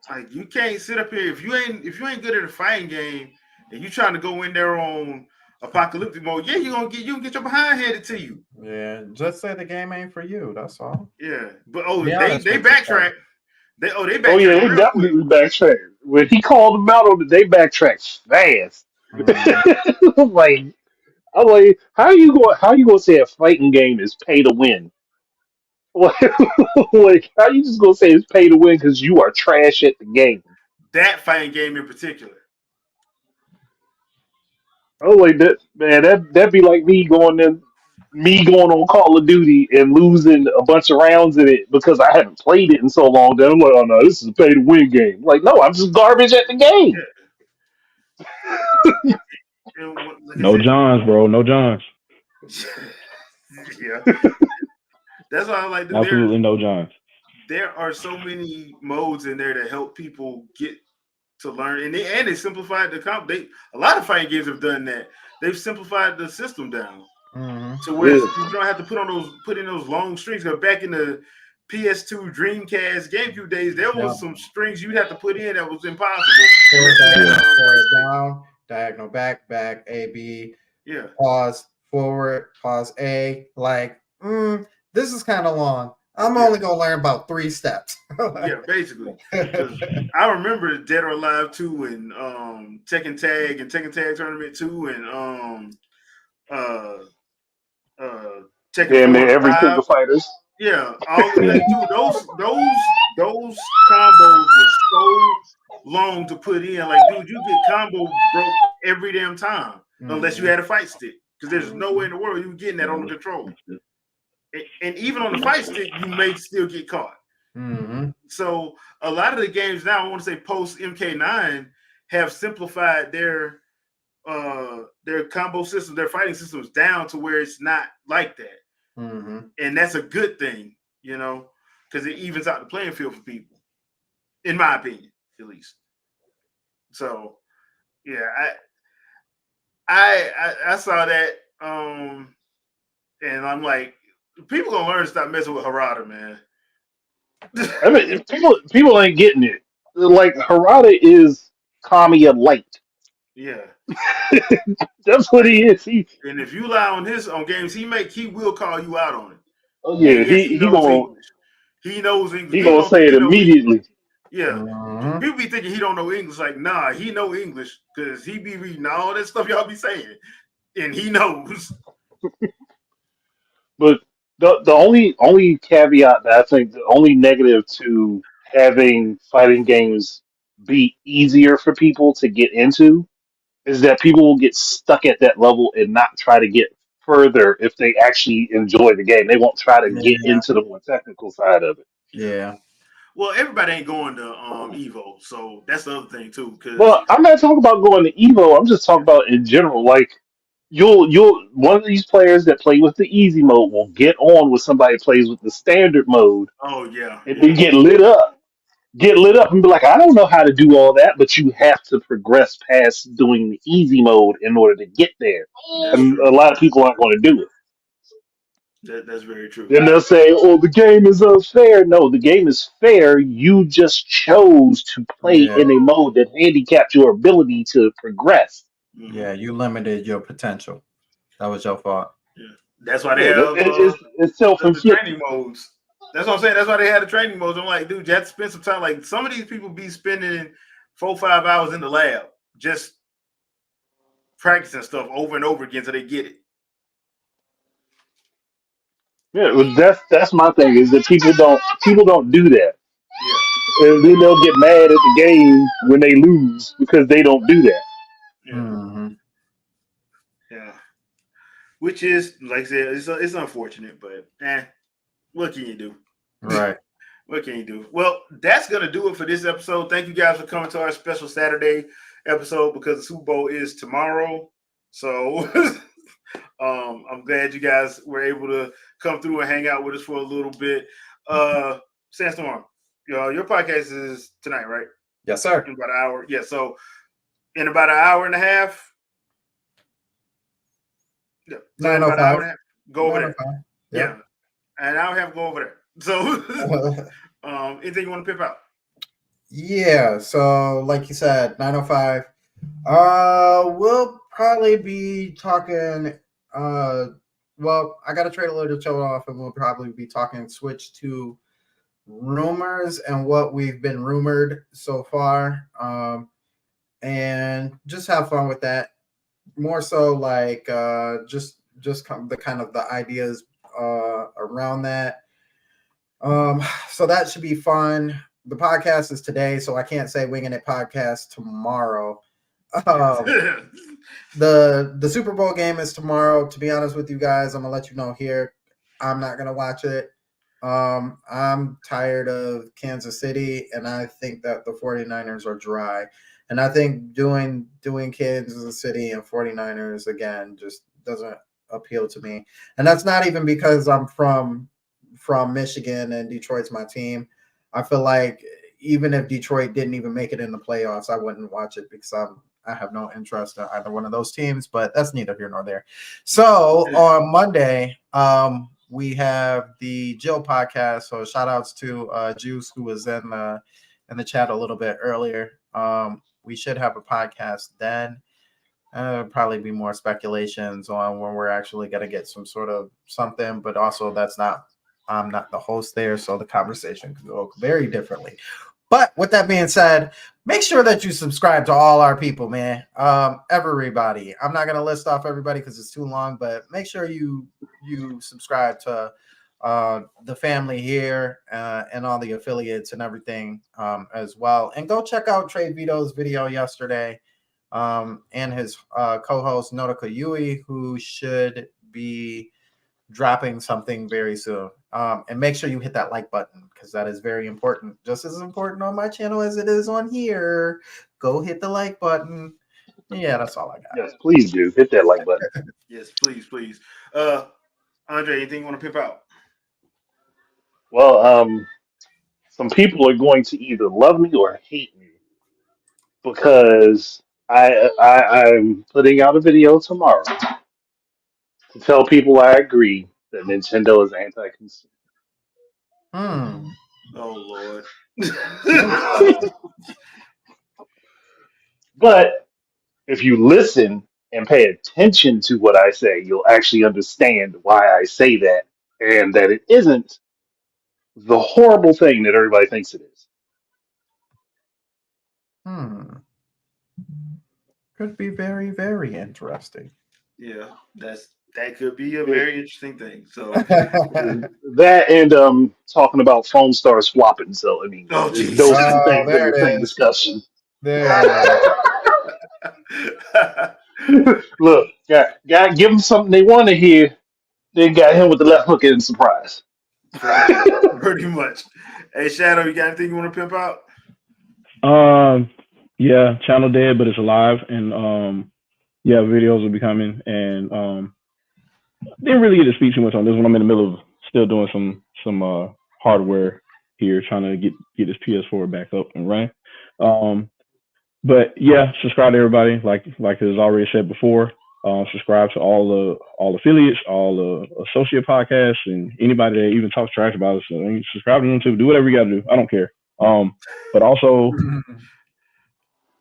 Like, you can't sit up here if you ain't good at a fighting game and you trying to go in there on apocalyptic mode. Yeah, you gonna get your behind handed to you. Yeah, just say the game ain't for you. That's all. Yeah, but they backtrack. They backtrack. Oh yeah, they definitely backtrack. When he called them out on it, they backtracked fast. I'm like, how you gonna say a fighting game is pay to win? Like, how you just gonna say it's pay to win because you are trash at the game? That fighting game in particular. I was like, that man, that'd be like me going on Call of Duty and losing a bunch of rounds in it because I haven't played it in so long. Then I'm like, oh no, this is a pay to win game. Like, no, I'm just garbage at the game. Yeah. No Johns, bro. No Johns. Yeah. That's why I like. Absolutely no Johns. There are so many modes in there that help people get to learn, and they simplified the comp. A lot of fighting games have done that. They've simplified the system down to where you don't have to put in those long strings. Because back in the PS2, Dreamcast, GameCube days, there was some strings you'd have to put in that was impossible. Forward, down, diagonal, back, A, B. Yeah. Pause, forward, pause, A. Like, this is kind of long. I'm only gonna learn about 3 steps. Yeah, basically. I remember Dead or Alive 2 and Tekken Tag and Tekken Tag Tournament 2 and Tekken Damn 4 near and every King 5. of Fighters. Yeah, all Yeah. dude, those combos were so long to put in. Like, dude, you get combo broke every damn time unless you had a fight stick. Because there's no way in the world you were getting that on the controller. And even on the fight stick, you may still get caught. Mm-hmm. So a lot of the games now, I want to say post MK9, have simplified their combo system, their fighting systems down to where it's not like that. Mm-hmm. And that's a good thing, because it evens out the playing field for people, in my opinion, at least. So, yeah, I saw that, and I'm like, people gonna learn to stop messing with Harada, man. I mean, people ain't getting it. Like Harada is Kamiya light. Yeah, That's what like, he is. and if you lie on games he make, he will call you out on it. Oh And yeah, yes, he he knows gonna English. He knows English. he People gonna don't think say it he know English. immediately. Yeah. Mm-hmm. People be thinking he don't know English. Like, nah, he know English because he be reading all that stuff y'all be saying. And he knows. But the only caveat that I think the only negative to having fighting games be easier for people to get into is that people will get stuck at that level and not try to get further if they actually enjoy the game. They won't try to get Yeah. into the more technical side of it. Yeah. Well, everybody ain't going to Evo, so that's the other thing too. Because Well, I'm not talking about going to Evo. I'm just talking about in general. Like you'll one of these players that play with the easy mode will get on with somebody that plays with the standard mode oh yeah, and then yeah, get lit up and be like, I don't know how to do all that, but you have to progress past doing the easy mode in order to get there. that's And true. a lot of people aren't going to do it. That's very true. Then they'll say, "Oh, the game is unfair." No, the game is fair. You just chose to play Yeah. in a mode that handicapped your ability to progress. Mm-hmm. Yeah. You limited your potential. That was your fault. Yeah, that's why they Yeah, have it's the training self-inflicted. modes. That's what I'm saying. That's why they had the training modes. I'm like, dude, you have to spend some time. Like, some of these people be spending 4 or 5 hours in the lab just practicing stuff over and over again until they get it. Yeah, well, that's my thing is that people don't do that, Yeah, and then they'll get mad at the game when they lose because they don't do that. yeah, Mm-hmm. yeah. Which is, like I said, it's unfortunate, but what can you do? Right. What can you do? Well, that's gonna do it for this episode. Thank you guys for coming to our special Saturday episode because the Super Bowl is tomorrow. So I'm glad you guys were able to come through and hang out with us for a little bit. Sandstorm, your podcast is tonight, right? Yes, sir. In about an hour. Yeah, so in about an hour and a half. Yeah. So in about an hour 905. and a half, go over there. 905. Yeah. Yep. And I'll have to go over there. So anything you want to pip out? Yeah. So, like you said, 905. We'll probably be talking. Well, I got to trade a little show off, and we'll probably be talking switch to rumors and what we've been rumored so far. And just have fun with that. More so, like the kind of the ideas around that. So that should be fun. The podcast is today, so I can't say Winging It podcast tomorrow. The Super Bowl game is tomorrow. To be honest with you guys, I'm gonna let you know here. I'm not gonna watch it. I'm tired of Kansas City, and I think that the 49ers are dry. And I think doing Kansas City and 49ers again just doesn't appeal to me. And that's not even because I'm from Michigan and Detroit's my team. I feel like even if Detroit didn't even make it in the playoffs, I wouldn't watch it because I have no interest in either one of those teams, but that's neither here nor there. So on Monday, we have the Jill podcast. So shout outs to Juice, who was in the chat a little bit earlier. We should have a podcast then. Probably be more speculations on when we're actually going to get some sort of something, but also I'm not the host there, so the conversation could go very differently. But with that being said, make sure that you subscribe to all our people, man. Everybody. I'm not gonna list off everybody because it's too long, but make sure you subscribe to the family here and all the affiliates and everything as well. And go check out Trade Vito's video yesterday and his co-host Notica Yui, who should be dropping something very soon. And make sure you hit that like button because that is very important, just as important on my channel as it is on here. Go hit the like button. Yeah, that's all I got. Yes, please do hit that like button. Yes, please. Andre, anything you want to pimp out? Well, some people are going to either love me or hate me because I'm putting out a video tomorrow to tell people I agree that Nintendo is anti-consumer. Oh Lord. But if you listen and pay attention to what I say, you'll actually understand why I say that and that it isn't the horrible thing that everybody thinks it is. Could be very, very interesting. Yeah, that could be a very interesting thing. So that and talking about phone stars swapping. So I mean, oh those jeez. two things in There the it same is. discussion. There it is. Look, got give them something they want to hear. Then got him with the left hook and surprise. Pretty much. Hey Shadow, you got anything you want to pimp out? Yeah, channel dead, but it's alive, and yeah, videos will be coming, and didn't really get to speak too much on this one. I'm in the middle of still doing some hardware here, trying to get this PS4 back up and running. But yeah, subscribe to everybody, like it's already said before. Subscribe to all the affiliates, all the associate podcasts, and anybody that even talks trash about us. So subscribe to them too. Do whatever you got to do. I don't care. But also,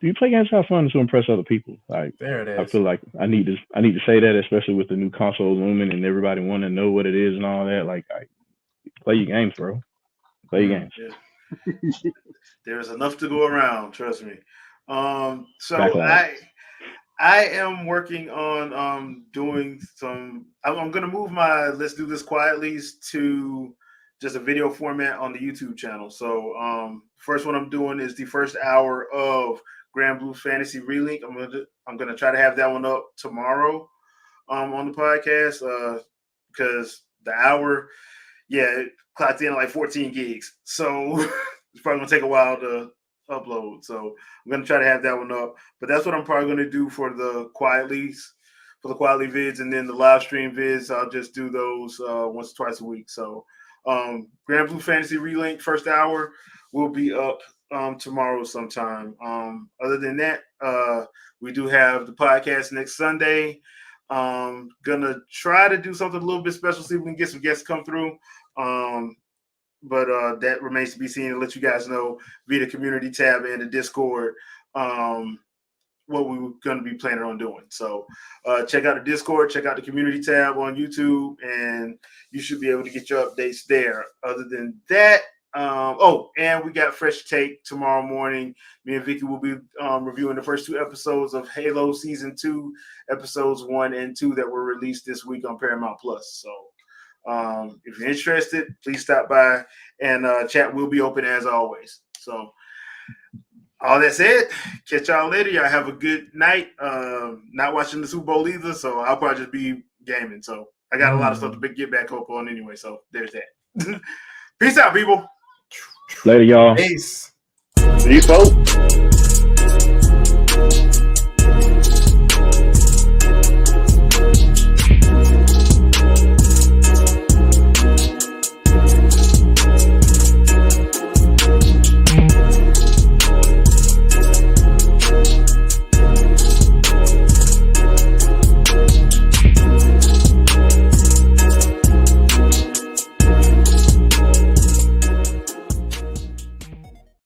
do you play games to have fun to impress other people? Like, there it is. I feel like I need to say that, especially with the new console looming and everybody wanting to know what it is and all that. Like, play your games, bro. Play your games. Yeah. There's enough to go around, trust me. So Backlog. I am working on doing some. I'm going to move my Let's Do This Quietly to just a video format on the YouTube channel. So first one I'm doing is the first hour of Grand Blue Fantasy Relink. I'm gonna try to have that one up tomorrow on the podcast because the hour, it clocked in like 14 gigs. So it's probably gonna take a while to upload. So I'm gonna try to have that one up. But that's what I'm probably gonna do for the quietly vids, and then the live stream vids. I'll just do those once or twice a week. So Grand Blue Fantasy Relink first hour will be up tomorrow sometime. Other than that, we do have the podcast next Sunday. Gonna try to do something a little bit special, see if we can get some guests come through. But that remains to be seen, and let you guys know via the community tab and the Discord what we were going to be planning on doing. So check out the Discord, check out the community tab on YouTube, and you should be able to get your updates there. Other than that, and we got Fresh Take tomorrow morning. Me and Vicky will be reviewing the first 2 episodes of Halo Season 2, episodes 1 and 2 that were released this week on Paramount Plus. So if you're interested, please stop by, and chat will be open as always. So all that said, catch y'all later. Y'all have a good night. Not watching the Super Bowl either, so I'll probably just be gaming. So I got a lot of stuff to get back up on anyway. So there's that. Peace out, people. Later, y'all. Peace. Peace, folks.